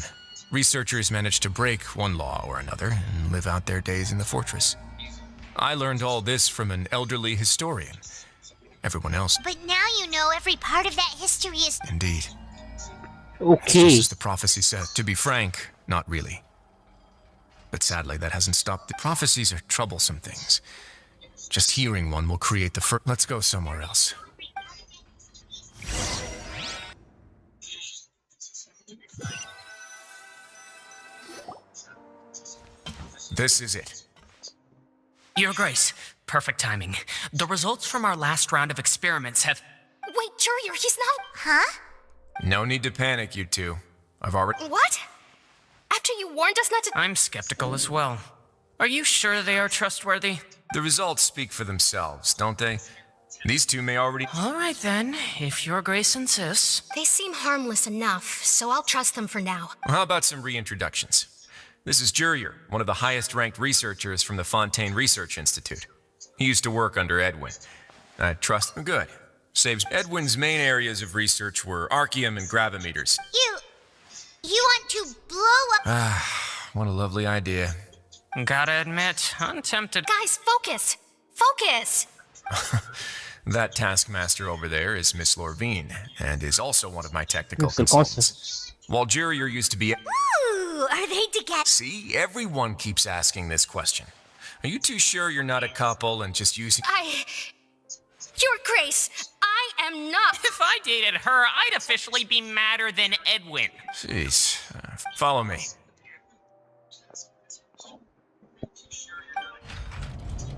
researchers manage to break one law or another and live out their days in the fortress. I learned all this from an elderly historian. Everyone else... But now you know every part of that history is... Indeed. Okay. Just as the prophecy said. To be frank, not really. But sadly, that hasn't stopped. The prophecies are troublesome things. Just hearing one will create the first... Let's go somewhere else. This is it. Your Grace, perfect timing. The results from our last round of experiments have... Wait, Jurier, he's not... Huh? No need to panic, you two. I've already... What? After you warned us not to... I'm skeptical as well. Are you sure they are trustworthy? The results speak for themselves, don't they? These two may already... All right then, if Your Grace insists. They seem harmless enough, so I'll trust them for now. Well, how about some reintroductions? This is Jurier, one of the highest-ranked researchers from the Fontaine Research Institute. He used to work under Edwin. I trust him. Good. Saves. Edwin's main areas of research were archaeum and gravimeters. You want to blow up... What a lovely idea. Gotta admit, I'm tempted. Guys, focus! Focus! That taskmaster over there is Miss Lorvine, and is also one of my technical Yes, consultants. While Jurier used to be... Ooh, are they together? See, everyone keeps asking this question. Are you too sure you're not a couple and just using... Your Grace, I am not... If I dated her, I'd officially be madder than Edwin. Jeez. Follow me.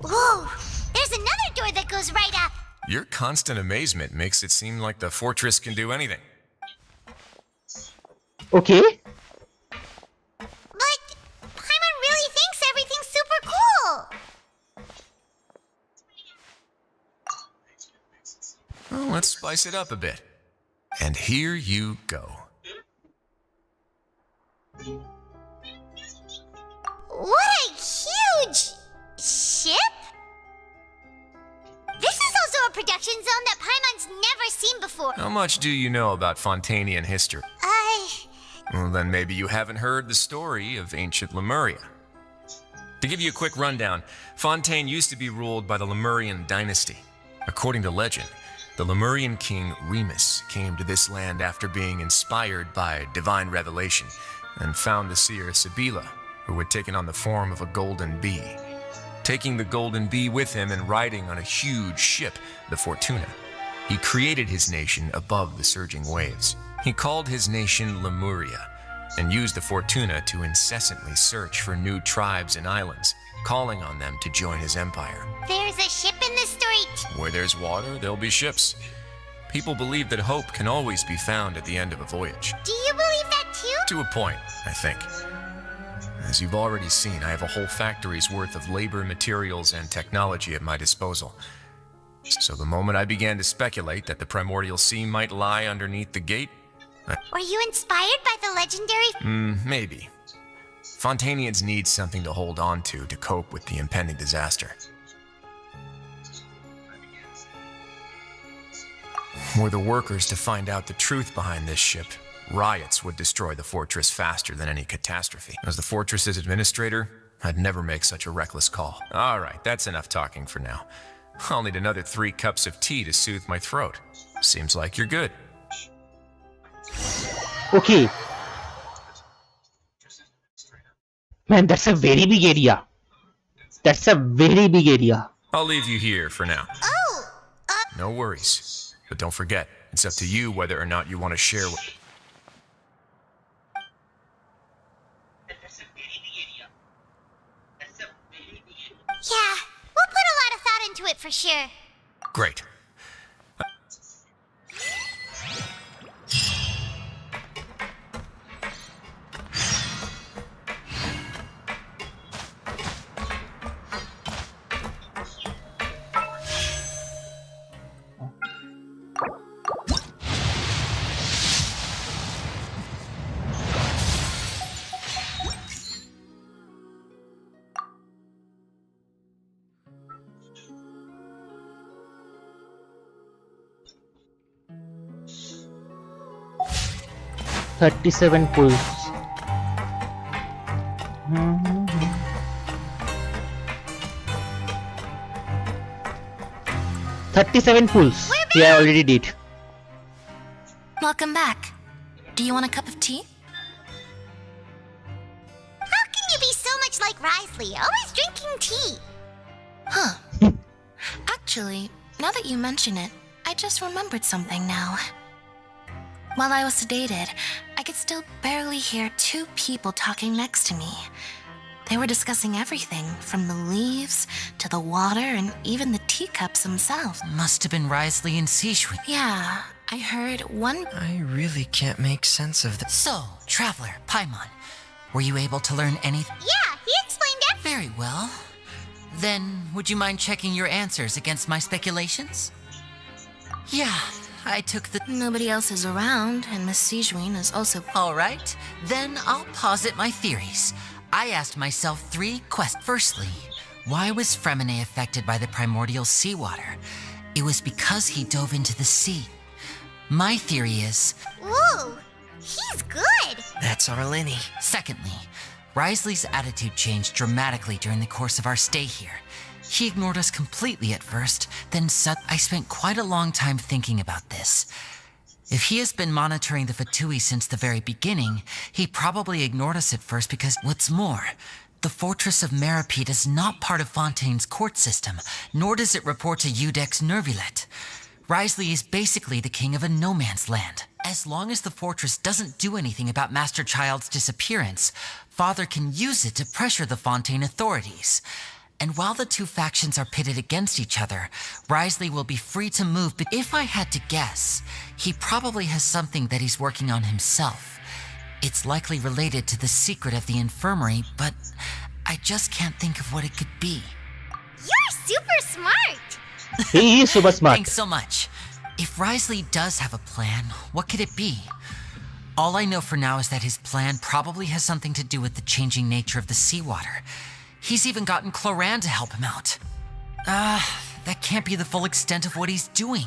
Whoa, there's another door that goes right up. Your constant amazement makes it seem like the fortress can do anything. Okay. But Paimon really thinks everything's super cool. Well, let's spice it up a bit. And here you go. What a huge ship! This is also a production zone that Paimon's never seen before. How much do you know about Fontainian history? Well, then maybe you haven't heard the story of ancient Lemuria. To give you a quick rundown, Fontaine used to be ruled by the Lemurian dynasty. According to legend, The Lemurian king Remus came to this land after being inspired by divine revelation and found the seer Sibila, who had taken on the form of a golden bee. Taking the golden bee with him and riding on a huge ship, the Fortuna, he created his nation above the surging waves. He called his nation Lemuria and used the Fortuna to incessantly search for new tribes and islands, calling on them to join his empire. There's a ship in this story too. Where there's water, there'll be ships. People believe that hope can always be found at the end of a voyage. Do you believe that too? To a point, I think. As you've already seen, I have a whole factory's worth of labor, materials, and technology at my disposal. So the moment I began to speculate that the primordial sea might lie underneath the gate, Were you inspired by the legendary... maybe. Fontanians need something to hold on to cope with the impending disaster. Were the workers to find out the truth behind this ship, riots would destroy the fortress faster than any catastrophe. As the fortress's administrator, I'd never make such a reckless call. All right, that's enough talking for now. I'll need another 3 cups of tea to soothe my throat. Seems like you're good. Okay. Man, that's a very big area. That's a very big area. I'll leave you here for now. Oh! No worries. But don't forget, it's up to you whether or not you want to share what... Yeah, we'll put a lot of thought into it for sure. Great. $37 pulls. 37 pulls. Yeah, I already did. Welcome back. Do you want a cup of tea? How can you be so much like Risley, always drinking tea? Huh. Actually, now that you mention it, I just remembered something now. While I was sedated, I could still barely hear 2 people talking next to me. They were discussing everything, from the leaves to the water and even the teacups themselves. Must have been Risley and Seine. Yeah, I heard one... I really can't make sense of this. So, Traveler, Paimon, were you able to learn anything? Yeah, he explained everything. Very well. Then, would you mind checking your answers against my speculations? Yeah, I took the... Nobody else is around, and Miss Seine is also... All right, then I'll posit my theories. I asked myself 3 questions. Firstly, why was Fremine affected by the primordial seawater? It was because he dove into the sea. My theory is... Ooh, he's good. That's Arlecchino. Secondly, Risley's attitude changed dramatically during the course of our stay here. He ignored us completely at first, then I spent quite a long time thinking about this. If he has been monitoring the Fatui since the very beginning, he probably ignored us at first because, what's more, the Fortress of Meripede is not part of Fontaine's court system, nor does it report to Udex Nervulet. Risley is basically the king of a no-man's land. As long as the fortress doesn't do anything about Master Child's disappearance, Father can use it to pressure the Fontaine authorities. And while the 2 factions are pitted against each other, Risley will be free to move. But if I had to guess, he probably has something that he's working on himself. It's likely related to the secret of the infirmary, but I just can't think of what it could be. You're super smart. He is super smart. Thanks so much. If Risley does have a plan, what could it be? All I know for now is that his plan probably has something to do with the changing nature of the seawater. He's even gotten Cloran to help him out. That can't be the full extent of what he's doing.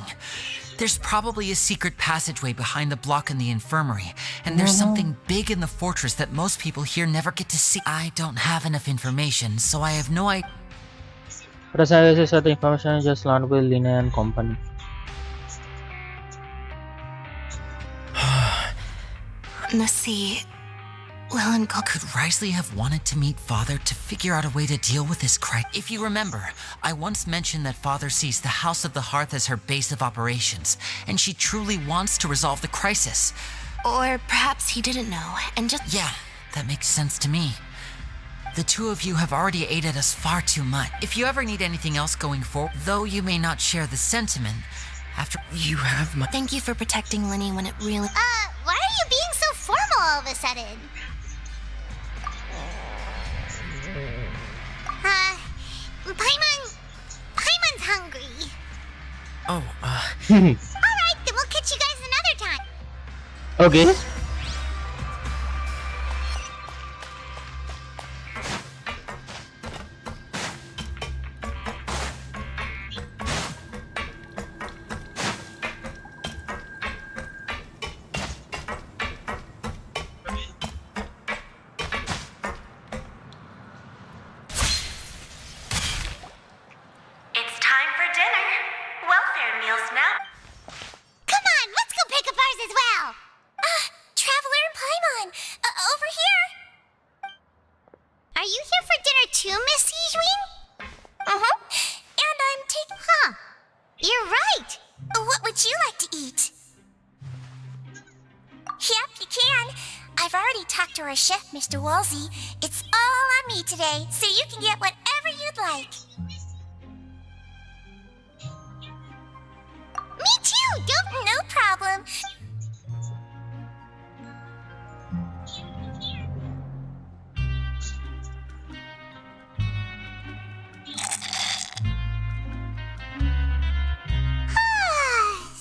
There's probably a secret passageway behind the block in the infirmary, and there's something big in the fortress that most people here never get to see. I don't have enough information, so I have no idea. Prasad the information just learned by Lina and company. the sea will engulf. Could Risley have wanted to meet Father to figure out a way to deal with this crisis? If you remember, I once mentioned that Father sees the House of the Hearth as her base of operations, and she truly wants to resolve the crisis. Or perhaps he didn't know, and just... Yeah, that makes sense to me. The two of you have already aided us far too much. If you ever need anything else going forward, though you may not share the sentiment, after you have my... Thank you for protecting Linny when it really... Why are you being so formal all of a sudden? Paimon's hungry. Hmm. Alright, then we'll catch you guys another time. Okay. It's time for dinner. Welfare meals now. Come on, let's go pick up ours as well. Traveler and Paimon, over here. Are you here for dinner too, Miss Sijwin? And I'm taking... Huh. You're right. What would you like to eat? Yep, you can. I've already talked to our chef, Mr. Wolsey. It's all on me today, so you can get whatever you'd like. Me too. Don't... No problem.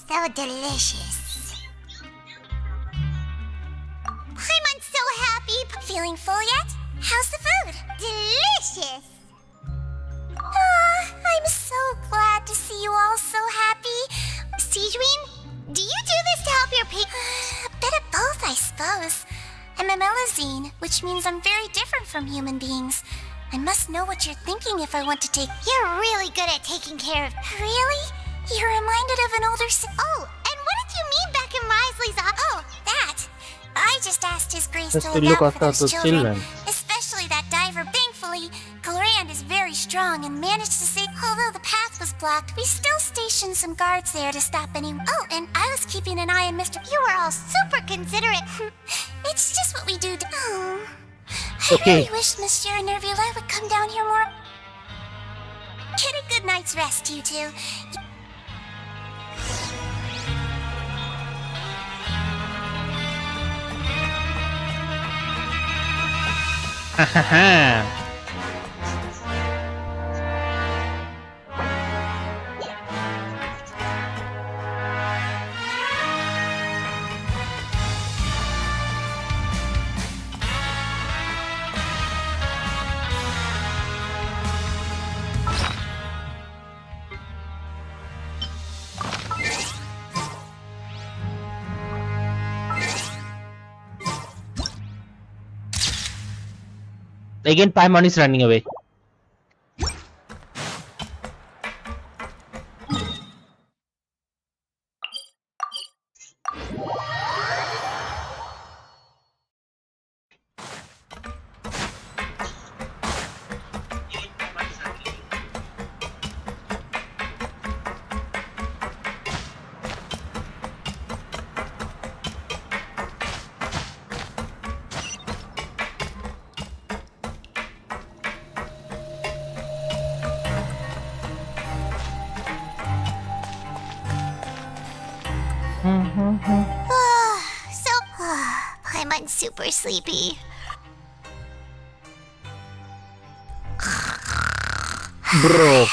So delicious. Paimon's so happy. Feeling full yet? How's the food? Delicious. I'm so glad to see you all so happy. Sijwin, do you do this to help your A bit of both, I suppose. I'm a Melazine, which means I'm very different from human beings. I must know what you're thinking if I want to take... You're really good at taking care of... Really? You're reminded of an older Oh, and what did you mean back in Risley's office? Oh, that. I just asked His Grace Just to to look look out for after those the children. children. Especially that diver. Thankfully, Galrand is very strong and managed to save... Although the path was blocked, we still stationed some guards there to stop any... Oh, and I was keeping an eye on Mr... You were all super considerate. It's just what we do. I Okay. really wish Monsieur and Navia would come down here more. Get a good night's rest, you two. Hahaha. Again, Paimon is running away. Paimon's super sleepy. Bro.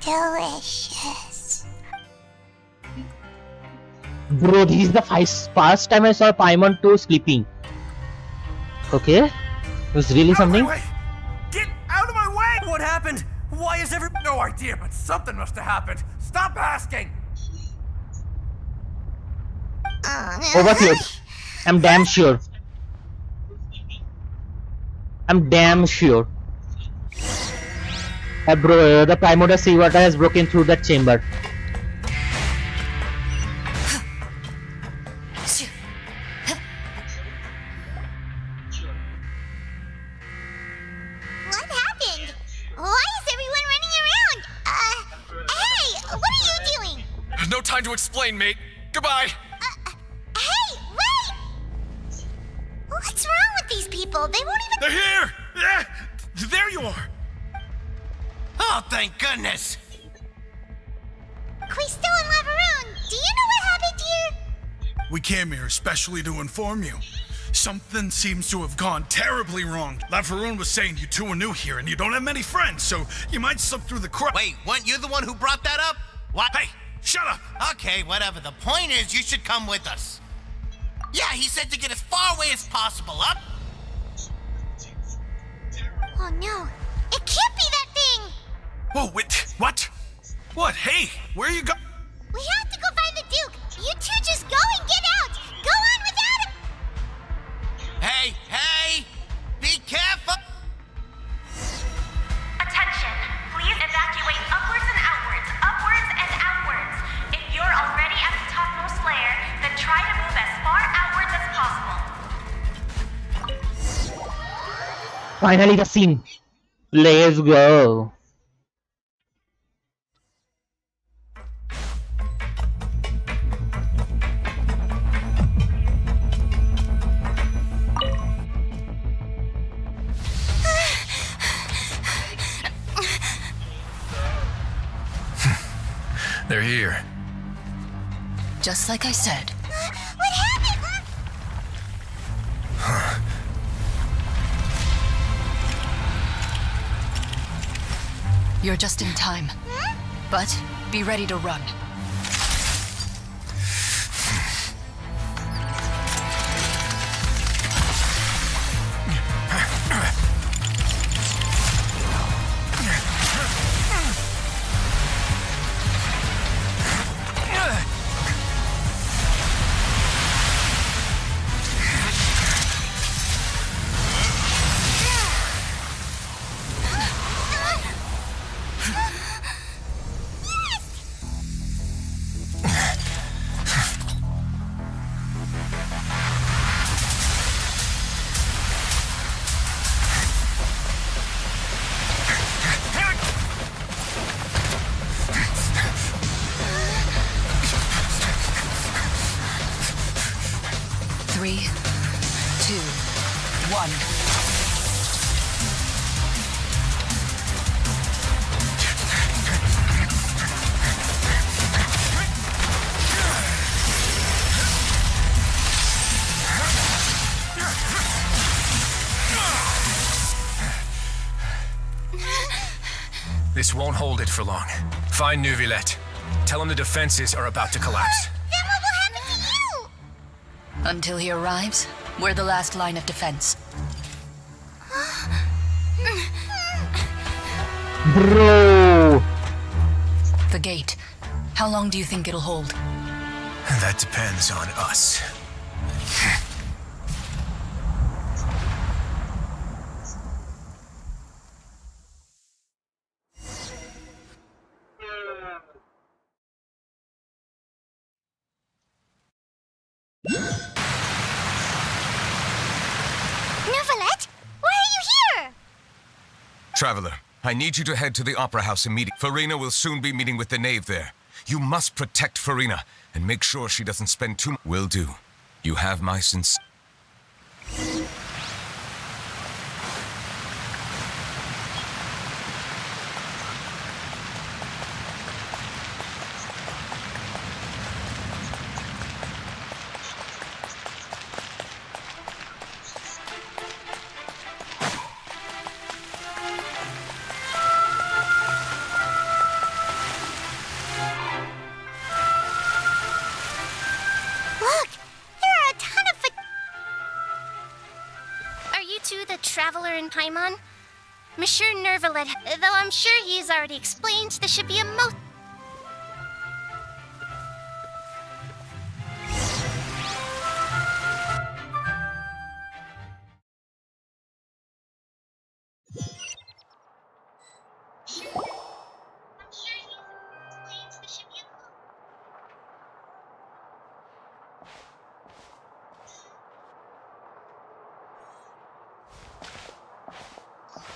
Delicious. Bro, this is the first time I saw Paimon 2 sleeping. Okay? It was really something. Get out of my way! What happened? Why is every... No idea, but something must have happened. Stop asking! Overflowed. I'm damn sure. I'm damn sure. Bro, the Primordial seawater has broken through that chamber. No time to explain, mate. Goodbye. Hey, wait! What's wrong with these people? They won't even. They're here! Yeah! There you are! Oh, thank goodness! Quisto and Laveroon, do you know what happened here? We came here especially to inform you. Something seems to have gone terribly wrong. Laveroon was saying you two are new here and you don't have many friends, so you might slip through the cracks. Wait, weren't you the one who brought that up? What? Hey, shut up! Okay, whatever. The point is, you should come with us. Yeah, he said to get as far away as possible, up? Oh no, it can't be that thing! Whoa, wait, what? What? Hey, where are you going? We have to go find the Duke! You two just go and get out! Go on without him! Hey, hey! Be careful! Attention! Please evacuate upwards and outwards, upwards and outwards. If you're already at the topmost layer, then try to move as far outwards as possible. Finally the scene. Let's go. They're here. Just like I said. What happened? You're just in time. But be ready to run. Three, two, one. This won't hold it for long. Find Neuvillette. Tell him the defenses are about to collapse. Then what will happen to you? Until he arrives, we're the last line of defense. Bro. The gate. How long do you think it'll hold? That depends on us. Neuvillette? Why are you here? Traveler, I need you to head to the Opera House immediately. Furina will soon be meeting with the knave there. You must protect Furina and make sure she doesn't spend too much. Will do. You have my sincere... Look, there are a ton of Are you two the traveler in Paimon? Monsieur Neuvillette, though I'm sure he's already explained, there should be a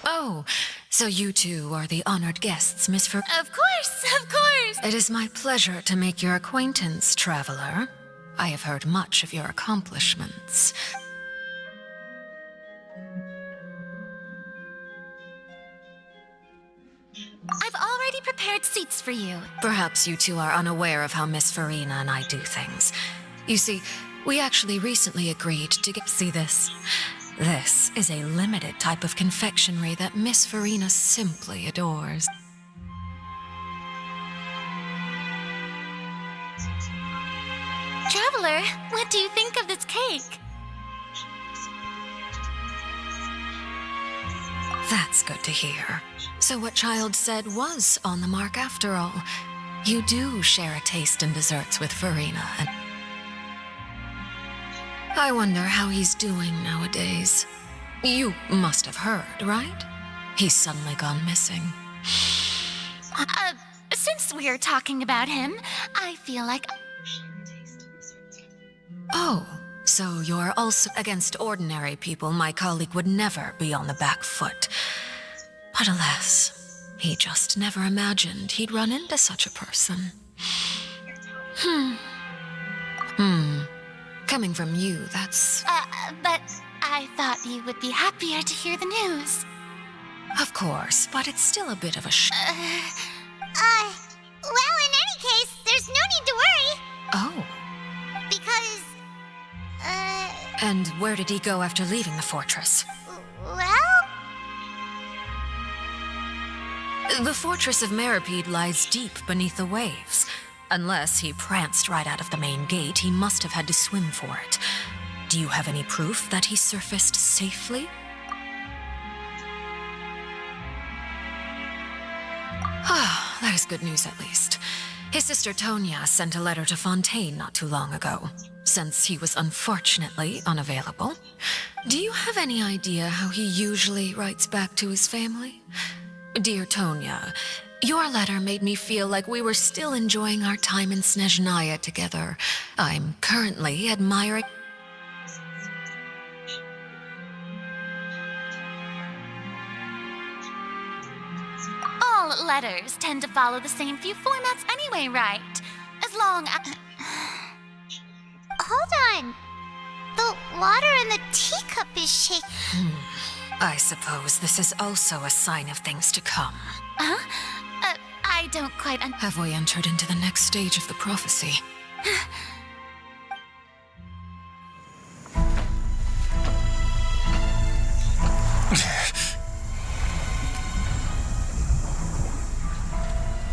Oh, so you two are the honored guests, Miss Fur... Of course, of course. It is my pleasure to make your acquaintance, traveler. I have heard much of your accomplishments. I've already prepared seats for you. Perhaps you two are unaware of how Miss Furina and I do things. You see, we actually recently agreed to see this. This is a limited type of confectionery that Miss Furina simply adores. Traveler, what do you think of this cake? That's good to hear. So what Child said was on the mark after all. You do share a taste in desserts with Furina, and I wonder how he's doing nowadays. You must have heard, right? He's suddenly gone missing. Since we're talking about him, I feel like... Oh, so you're also against ordinary people. My colleague would never be on the back foot. But alas, he just never imagined he'd run into such a person. Coming from you, that's... but I thought you would be happier to hear the news. Of course, but it's still a bit of a Well, in any case, there's no need to worry. Oh. Because, And where did he go after leaving the fortress? well... The fortress of Meripede lies deep beneath the waves. Unless he pranced right out of the main gate, he must have had to swim for it. Do you have any proof that he surfaced safely? Ah, that is good news at least. His sister Tonya sent a letter to Fontaine not too long ago, since he was unfortunately unavailable. Do you have any idea how he usually writes back to his family? Dear Tonya, your letter made me feel like we were still enjoying our time in Snezhnaya together. I'm currently admiring... All letters tend to follow the same few formats anyway, right? As long as... Hold on. The water in the teacup is shaking. I suppose this is also a sign of things to come. Huh? I don't quite Have we entered into the next stage of the prophecy?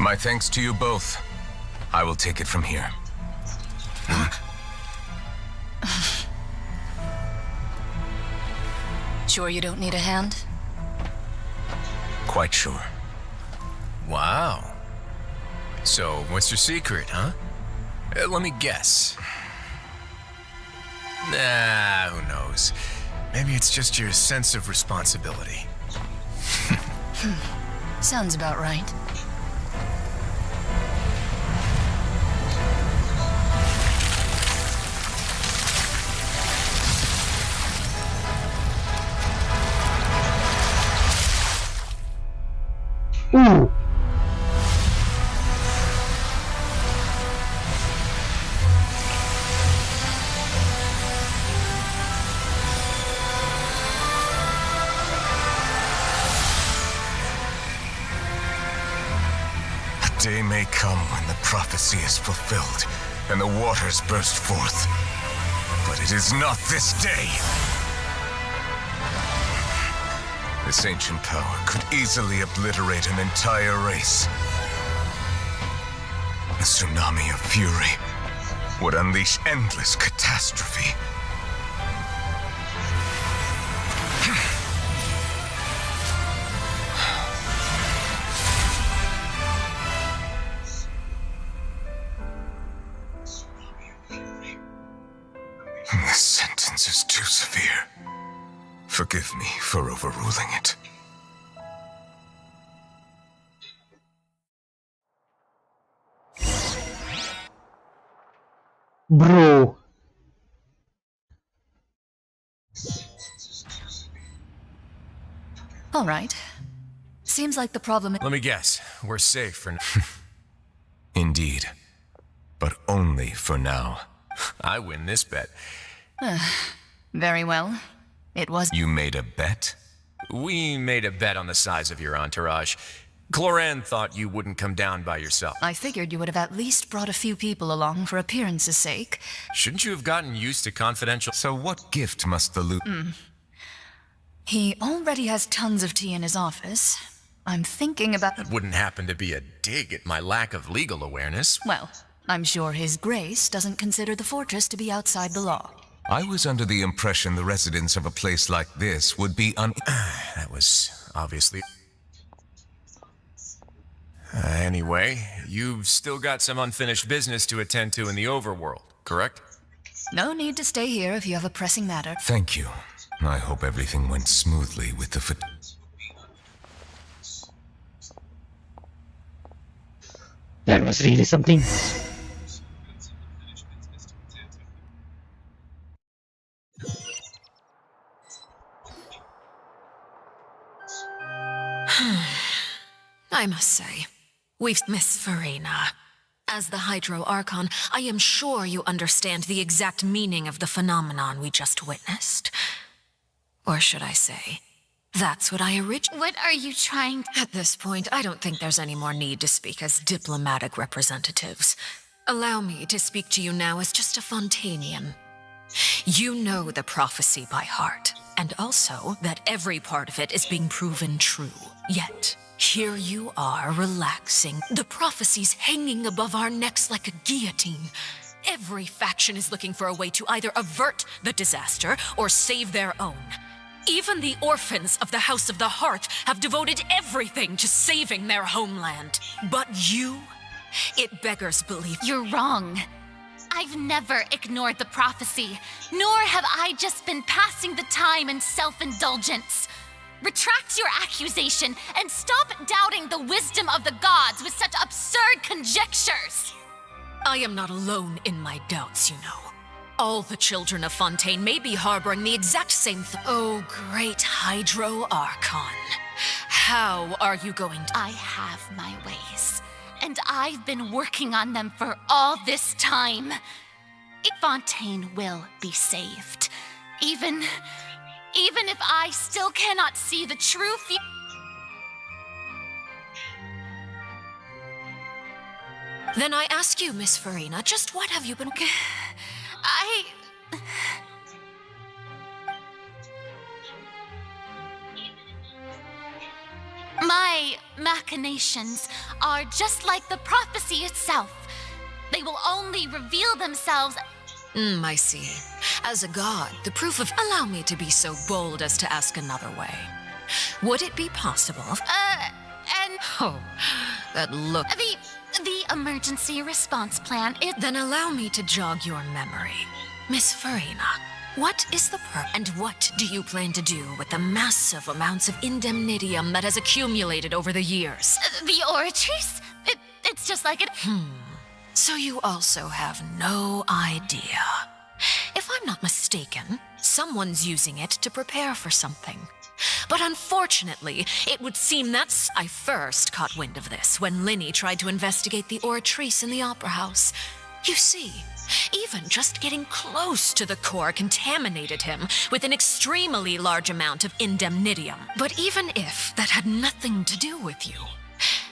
My thanks to you both. I will take it from here. Sure you don't need a hand? Quite sure. Wow. So, what's your secret, huh? Let me guess. Nah, who knows? Maybe it's just your sense of responsibility. Sounds about right. Ooh. A day may come when the prophecy is fulfilled and the waters burst forth. But it is not this day. This ancient power could easily obliterate an entire race. A tsunami of fury would unleash endless catastrophe. This sentence is too severe. Forgive me for overruling it. Bro. All right. Seems like the problem... Let me guess. We're safe for now. Indeed. But only for now. I win this bet. Very well. It was. You made a bet? We made a bet on the size of your entourage. Cloran thought you wouldn't come down by yourself. I figured you would have at least brought a few people along for appearance's sake. Shouldn't you have gotten used to confidential? So what gift must the loot... He already has tons of tea in his office. I'm thinking about... That wouldn't happen to be a dig at my lack of legal awareness. Well, I'm sure His Grace doesn't consider the fortress to be outside the law. I was under the impression the residents of a place like this would be That was obviously... Anyway, you've still got some unfinished business to attend to in the overworld, correct? No need to stay here if you have a pressing matter. Thank you. I hope everything went smoothly with the That was really something. I must say, we've Miss Furina. As the Hydro Archon, I am sure you understand the exact meaning of the phenomenon we just witnessed. Or should I say, that's what I originally... What are you trying to... At this point, I don't think there's any more need to speak as diplomatic representatives. Allow me to speak to you now as just a Fontanian. You know the prophecy by heart, and also that every part of it is being proven true. Yet, here you are relaxing. The prophecy's hanging above our necks like a guillotine. Every faction is looking for a way to either avert the disaster or save their own. Even the orphans of the House of the Hearth have devoted everything to saving their homeland. But you? It beggars belief. You're wrong. I've never ignored the prophecy, nor have I just been passing the time in self-indulgence. Retract your accusation and stop doubting the wisdom of the gods with such absurd conjectures. I am not alone in my doubts, you know. All the children of Fontaine may be harboring the exact same Oh, great Hydro Archon. How are you going to... I have my ways, and I've been working on them for all this time. Fontaine will be saved. Even if I still cannot see the truth... Then I ask you, Miss Furina, just what have you been... My machinations are just like the prophecy itself. They will only reveal themselves... I see. As a god, the proof of... Allow me to be so bold as to ask another way. Would it be possible... and... Oh, that look... The emergency response plan is... Then allow me to jog your memory. Miss Furina, what is the and what do you plan to do with the massive amounts of indemnitium that has accumulated over the years? The Oratrice? It's just like it... So you also have no idea. If I'm not mistaken, someone's using it to prepare for something. But unfortunately, it would seem that's... I first caught wind of this when Linny tried to investigate the Oratrice in the Opera House. You see, even just getting close to the core contaminated him with an extremely large amount of indemnitium. But even if that had nothing to do with you,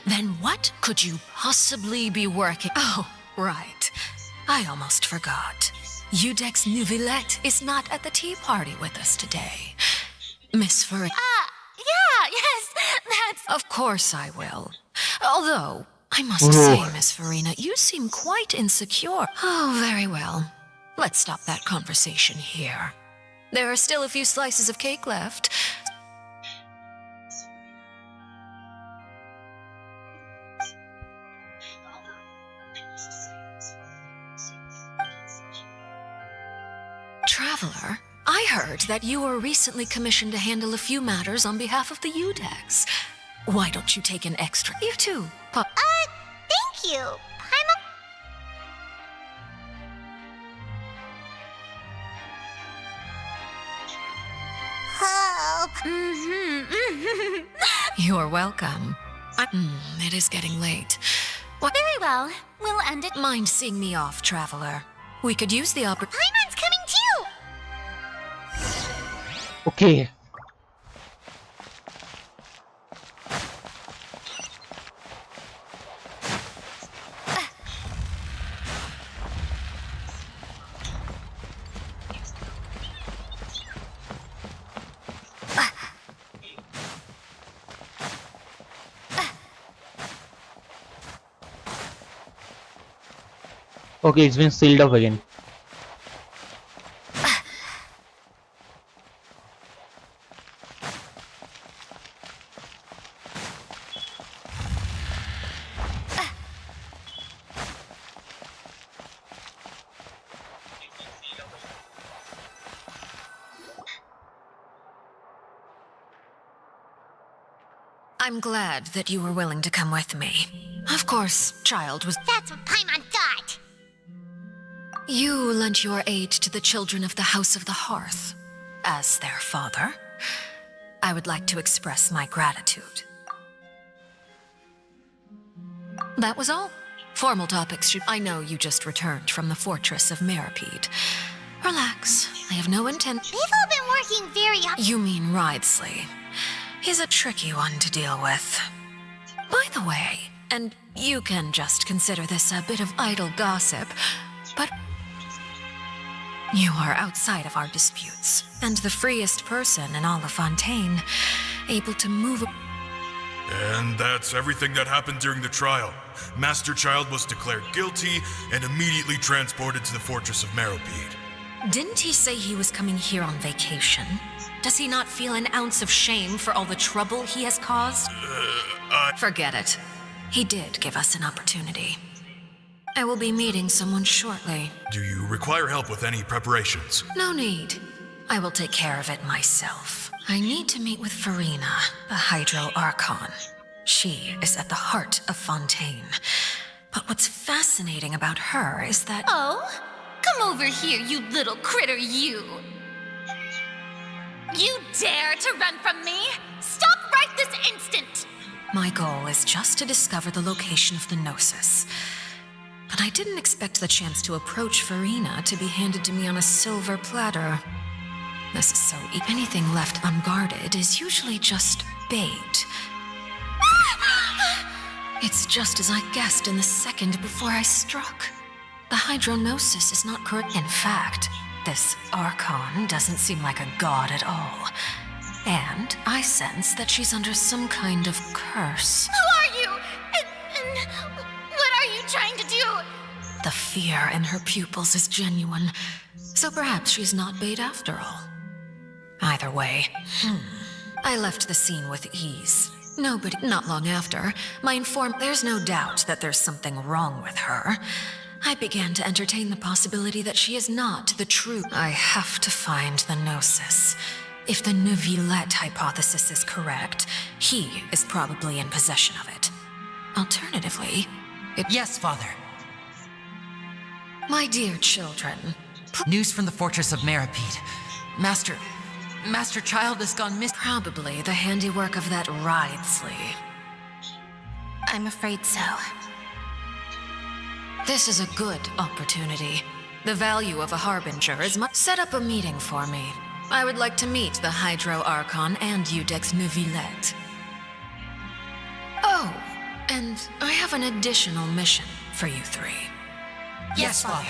then what could you possibly be working... Oh, right. I almost forgot. Udex Neuvillette is not at the tea party with us today. Miss Furina... yes, that's... Of course I will. Although, I must say, Miss Furina, you seem quite insecure. Oh, very well. Let's stop that conversation here. There are still a few slices of cake left. Traveler, I heard that you were recently commissioned to handle a few matters on behalf of the Udex. Why don't you take an extra? You too, thank you. Help. You're welcome. It is getting late. Very well, we'll end it. Mind seeing me off, traveler? We could use the opportunity. Paimon's coming too! Okay. Okay, it's been sealed up again. I'm glad that you were willing to come with me. Of course, child was. That's what Paimon thought! You lent your aid to the children of the House of the Hearth. As their father, I would like to express my gratitude. That was all. Formal topics should. I know you just returned from the fortress of Meripede. Relax. I have no intent. They've all been working very hard. You mean Wriothesley. He's a tricky one to deal with. By the way, and you can just consider this a bit of idle gossip, but you are outside of our disputes, and the freest person in all of Fontaine, able to move. And that's everything that happened during the trial. Master Child was declared guilty and immediately transported to the fortress of Meripede. Didn't he say he was coming here on vacation? Does he not feel an ounce of shame for all the trouble he has caused? Forget it. He did give us an opportunity. I will be meeting someone shortly. Do you require help with any preparations? No need. I will take care of it myself. I need to meet with Furina, the Hydro Archon. She is at the heart of Fontaine. But what's fascinating about her is that... Oh? Come over here, you little critter, you! You dare to run from me? Stop right this instant! My goal is just to discover the location of the Gnosis. But I didn't expect the chance to approach Furina to be handed to me on a silver platter. This is so anything left unguarded is usually just bait. It's just as I guessed in the second before I struck. The Hydronosis is not correct. In fact, this Archon doesn't seem like a god at all. And I sense that she's under some kind of curse. Who are you? And what are you trying to do? The fear in her pupils is genuine, so perhaps she's not bait after all. Either way, I left the scene with ease. Nobody, not long after, there's no doubt that there's something wrong with her. I began to entertain the possibility that she is not the true. I have to find the Gnosis. If the Neuvillette hypothesis is correct, he is probably in possession of it. Alternatively, Yes, Father. My dear children, News from the fortress of Meripede. Master Child has gone missing. Probably the handiwork of that Wriothesley. I'm afraid so. This is a good opportunity. The value of a harbinger is much. Set up a meeting for me. I would like to meet the Hydro Archon and Iudex Neuvillette. Oh, and I have an additional mission for you three. Yes, Father.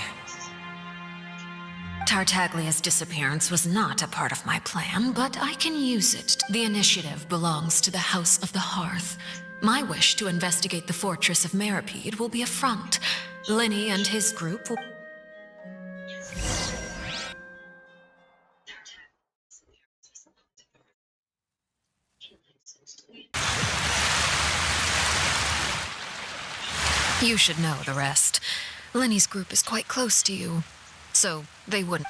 Tartaglia's disappearance was not a part of my plan, but I can use it. The initiative belongs to the House of the Hearth. My wish to investigate the fortress of Meripede will be a front. Lenny and his group will... You should know the rest. Lenny's group is quite close to you, so they wouldn't...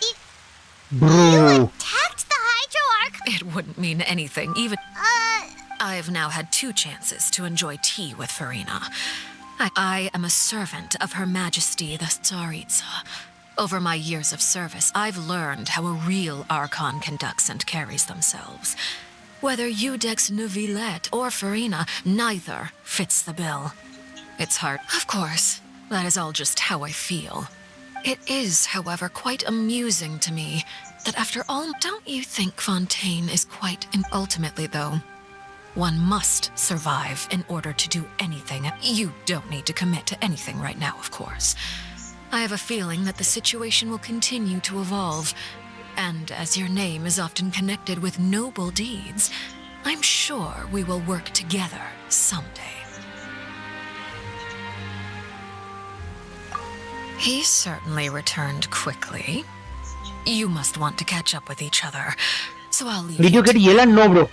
You attacked the Hydro It wouldn't mean anything, even... I've now had 2 chances to enjoy tea with Furina. I am a servant of Her Majesty the Tsaritsa. Over my years of service, I've learned how a real Archon conducts and carries themselves. Whether Iudex Neuvillette or Furina, neither fits the bill. It's hard. Of course, that is all just how I feel. It is, however, quite amusing to me that after all, don't you think Fontaine is quite... Ultimately, though, one must survive in order to do anything. You don't need to commit to anything right now, of course. I have a feeling that the situation will continue to evolve, and as your name is often connected with noble deeds, I'm sure we will work together someday. He certainly returned quickly. You must want to catch up with each other, so I'll leave. Did you get yellow? No, bro.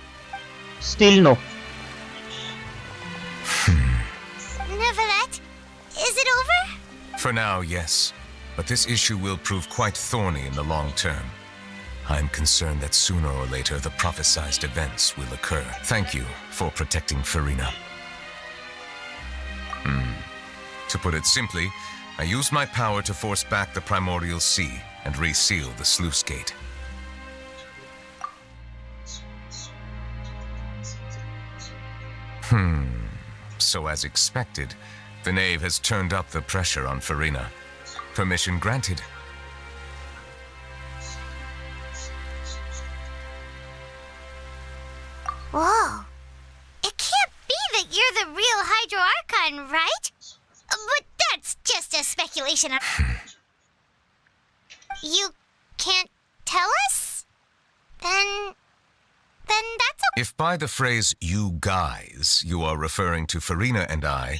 Still no. Neverlet, is it over? For now, yes. But this issue will prove quite thorny in the long term. I'm concerned that sooner or later the prophesized events will occur. Thank you for protecting Furina. To put it simply, I used my power to force back the primordial sea and reseal the sluice gate. So as expected, the knave has turned up the pressure on Furina. Permission granted. Whoa. It can't be that you're the real Hydro Archon, right? But that's just a speculation. You can't tell us? Then that's okay. If by the phrase, you guys, you are referring to Furina and I,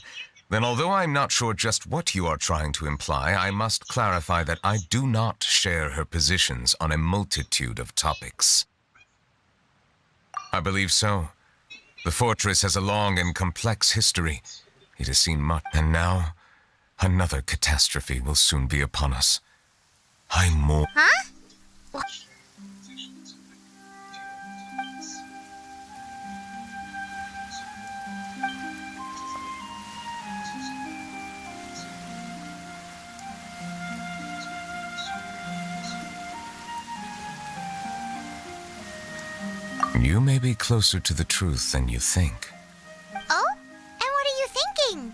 then although I'm not sure just what you are trying to imply, I must clarify that I do not share her positions on a multitude of topics. I believe so. The fortress has a long and complex history. It has seen much, and now another catastrophe will soon be upon us. I'm more... Huh? You may be closer to the truth than you think. Oh? And what are you thinking?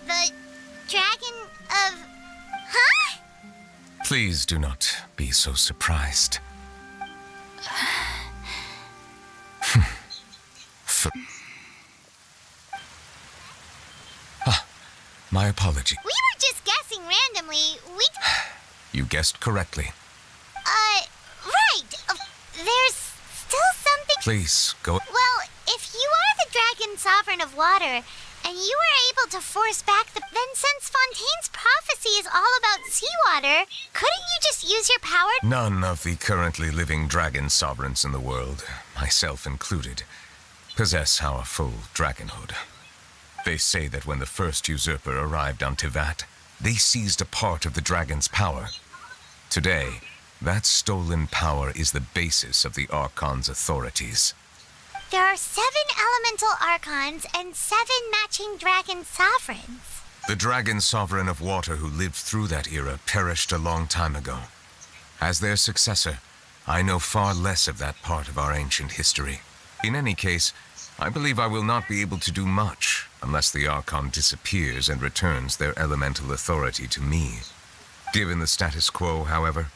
The dragon of... Huh? Please do not be so surprised. My apology. We were just guessing randomly. You guessed correctly. Right. There's still something... Please, go... Well, if you are the dragon sovereign of water, and you were able to force back the... Then since Fontaine's prophecy is all about seawater, couldn't you just use your power... None of the currently living dragon sovereigns in the world, myself included, possess our full dragonhood. They say that when the first usurper arrived on Tivat, they seized a part of the dragon's power. Today, that stolen power is the basis of the Archon's authorities. There are 7 elemental Archons and 7 matching dragon sovereigns. The dragon sovereign of water who lived through that era perished a long time ago. As their successor, I know far less of that part of our ancient history. In any case, I believe I will not be able to do much unless the Archon disappears and returns their elemental authority to me. Given the status quo, however,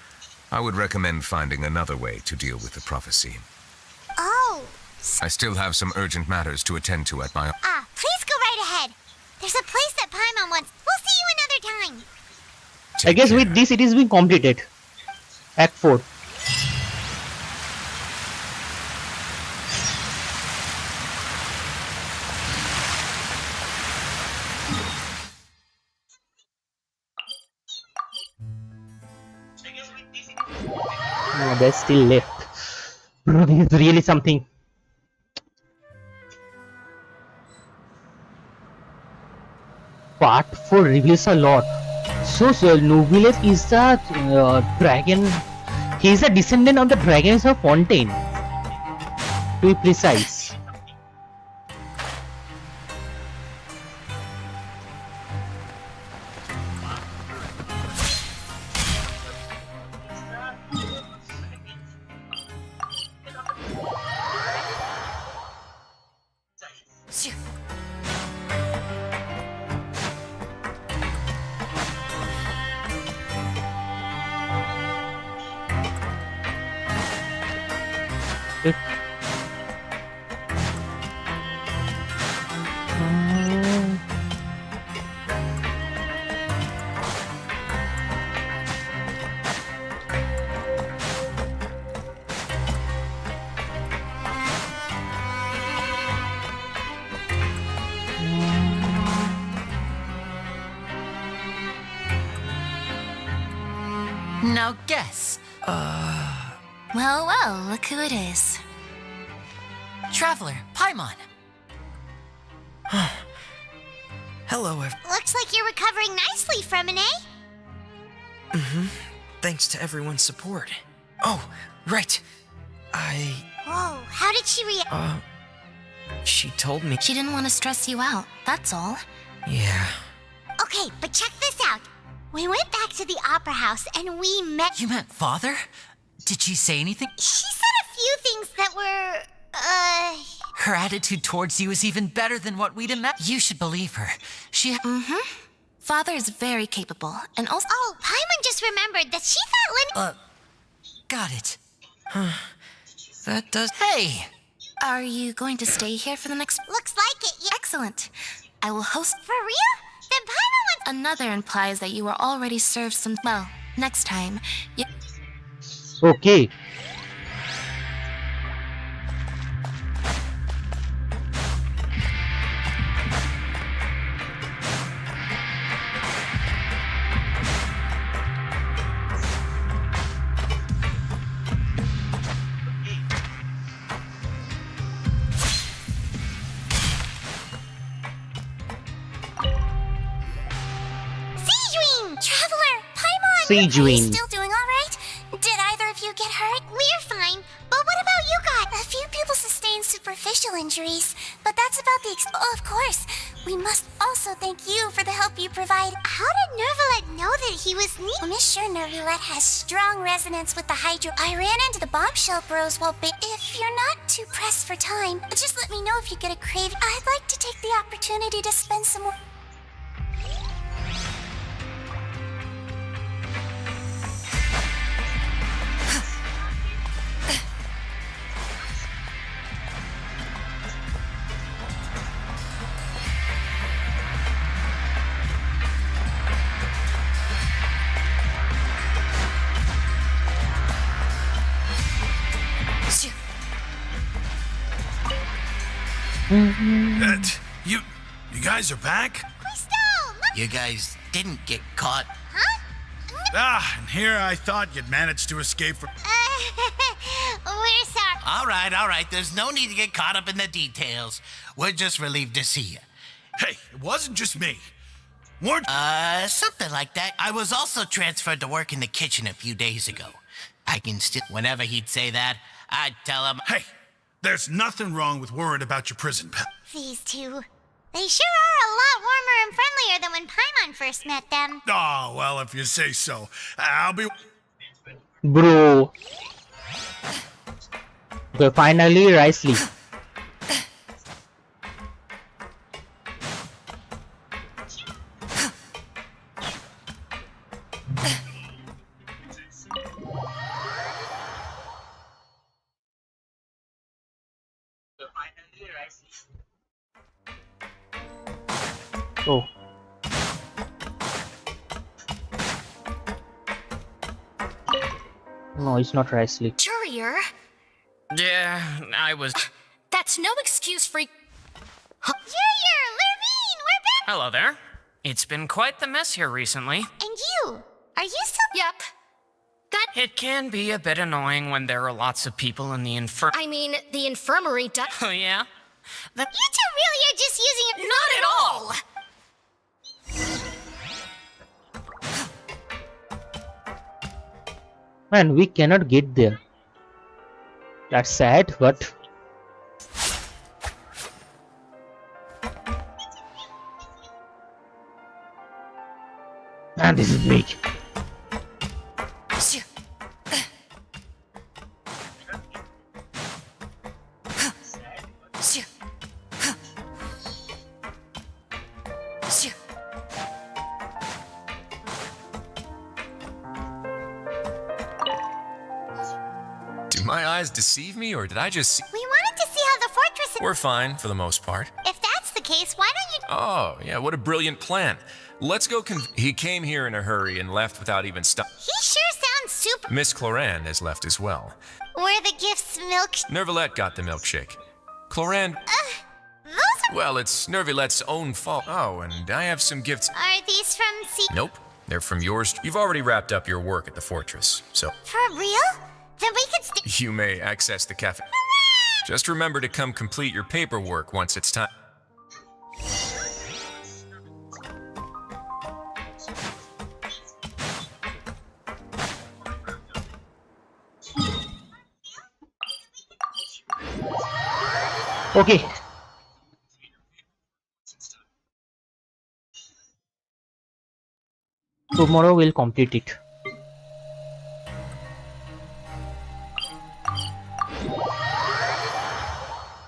I would recommend finding another way to deal with the prophecy. Oh. I still have some urgent matters to attend to at my... Please go right ahead. There's a place that Paimon wants. We'll see you another time. I guess with this it is being completed. Act 4. No, there's still left. Bro, this is really something. Part 4 reveals a lot. So Nobiles is the dragon. He is a descendant of the dragons of Fontaine, to be precise. Now guess. Well, well, look who it is. Traveler, Paimon. Hello, Looks like you're recovering nicely from an A. Thanks to everyone's support. Oh, right. Whoa, how did she react? She told me. She didn't want to stress you out, that's all. Yeah. Okay, but check this out. We went back to the opera house and we met. You met Father? Did she say anything? She said a few things that were, Her attitude towards you is even better than what we'd imagined. You should believe her. She. Father is very capable, and also. Oh, Paimon just remembered that she thought Lynn. Got it. That does. Hey! Are you going to stay here for the next. Looks like it, yeah. Excellent. I will host. For real? Then Paimon wants. Another implies that you were already served some. Well, next time. Okay. Traveler, Paimon! Sejuin. Still doing all right? Did either of you get hurt? We're fine, but what about you guys? A few people sustained superficial injuries, but that's about the oh, of course. We must also thank you for the help you provide. How did Nervalet know that he was neat? I'm sure Nervalet has strong resonance with the Hydro. I ran into the bombshell bros while if you're not too pressed for time, just let me know if you get a crave. I'd like to take the opportunity to spend some more. You guys are back? You guys didn't get caught. Ah, and here I thought you'd managed to escape from. We're sorry. All right. There's no need to get caught up in the details. We're just relieved to see you. Hey, it wasn't just me. Weren't. Something like that. I was also transferred to work in the kitchen a few days ago. I can still. Whenever he'd say that, I'd tell him. Hey, there's nothing wrong with worrying about your prison pal. These two. They sure are a lot warmer and friendlier than when Paimon first met them. Oh, well, if you say so. I'll be. Bro. Okay, finally, Risley. Oh. No, it's not Risley. Courier? Yeah, I was. That's no excuse for... Junior! Lurvine! We're back! Hello there. It's been quite the mess here recently. And you? Are you still... Yep. That... It can be a bit annoying when there are lots of people in the I mean, the infirmary does... Oh, yeah? You two really are just using it... Not at all! Man, we cannot get there. That's sad, but... Man, this is big. Do my eyes deceive me, or did I just see? We wanted to see how the fortress... We're fine, for the most part. If that's the case, why don't you... Oh, yeah, what a brilliant plan. Let's go He came here in a hurry and left without even stop. He sure sounds super... Miss Cloran has left as well. Were the gifts milk... Nervalet got the milkshake. Cloran... those are... Well, it's Nervalet's own fault. Oh, and I have some gifts. Are these from... Nope. They're from yours. You've already wrapped up your work at the fortress, so For real? Then we could you may access the cafe. Just remember to come complete your paperwork once it's time. Okay. Tomorrow we'll complete it.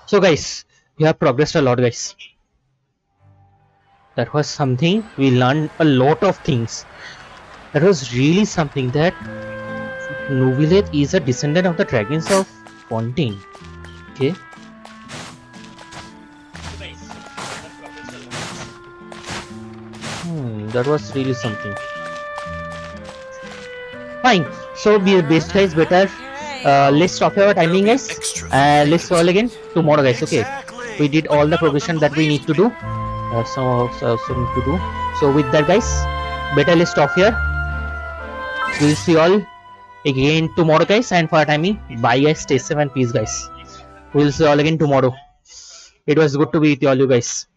So guys, we have progressed a lot, guys. That was something. We learned a lot of things. That was really something, that Nuvilet is a descendant of the dragons of Fontaine. Okay. That was really something. Fine. So best guys, better. Let's stop our timing, guys. Let's call again tomorrow, guys. Okay. We did all the progression that we need to do. So need to do. So with that, guys, better let's stop here. We'll see you all again tomorrow, guys. And for our timing, bye, guys. Stay safe and peace, guys. We'll see you all again tomorrow. It was good to be with all you guys.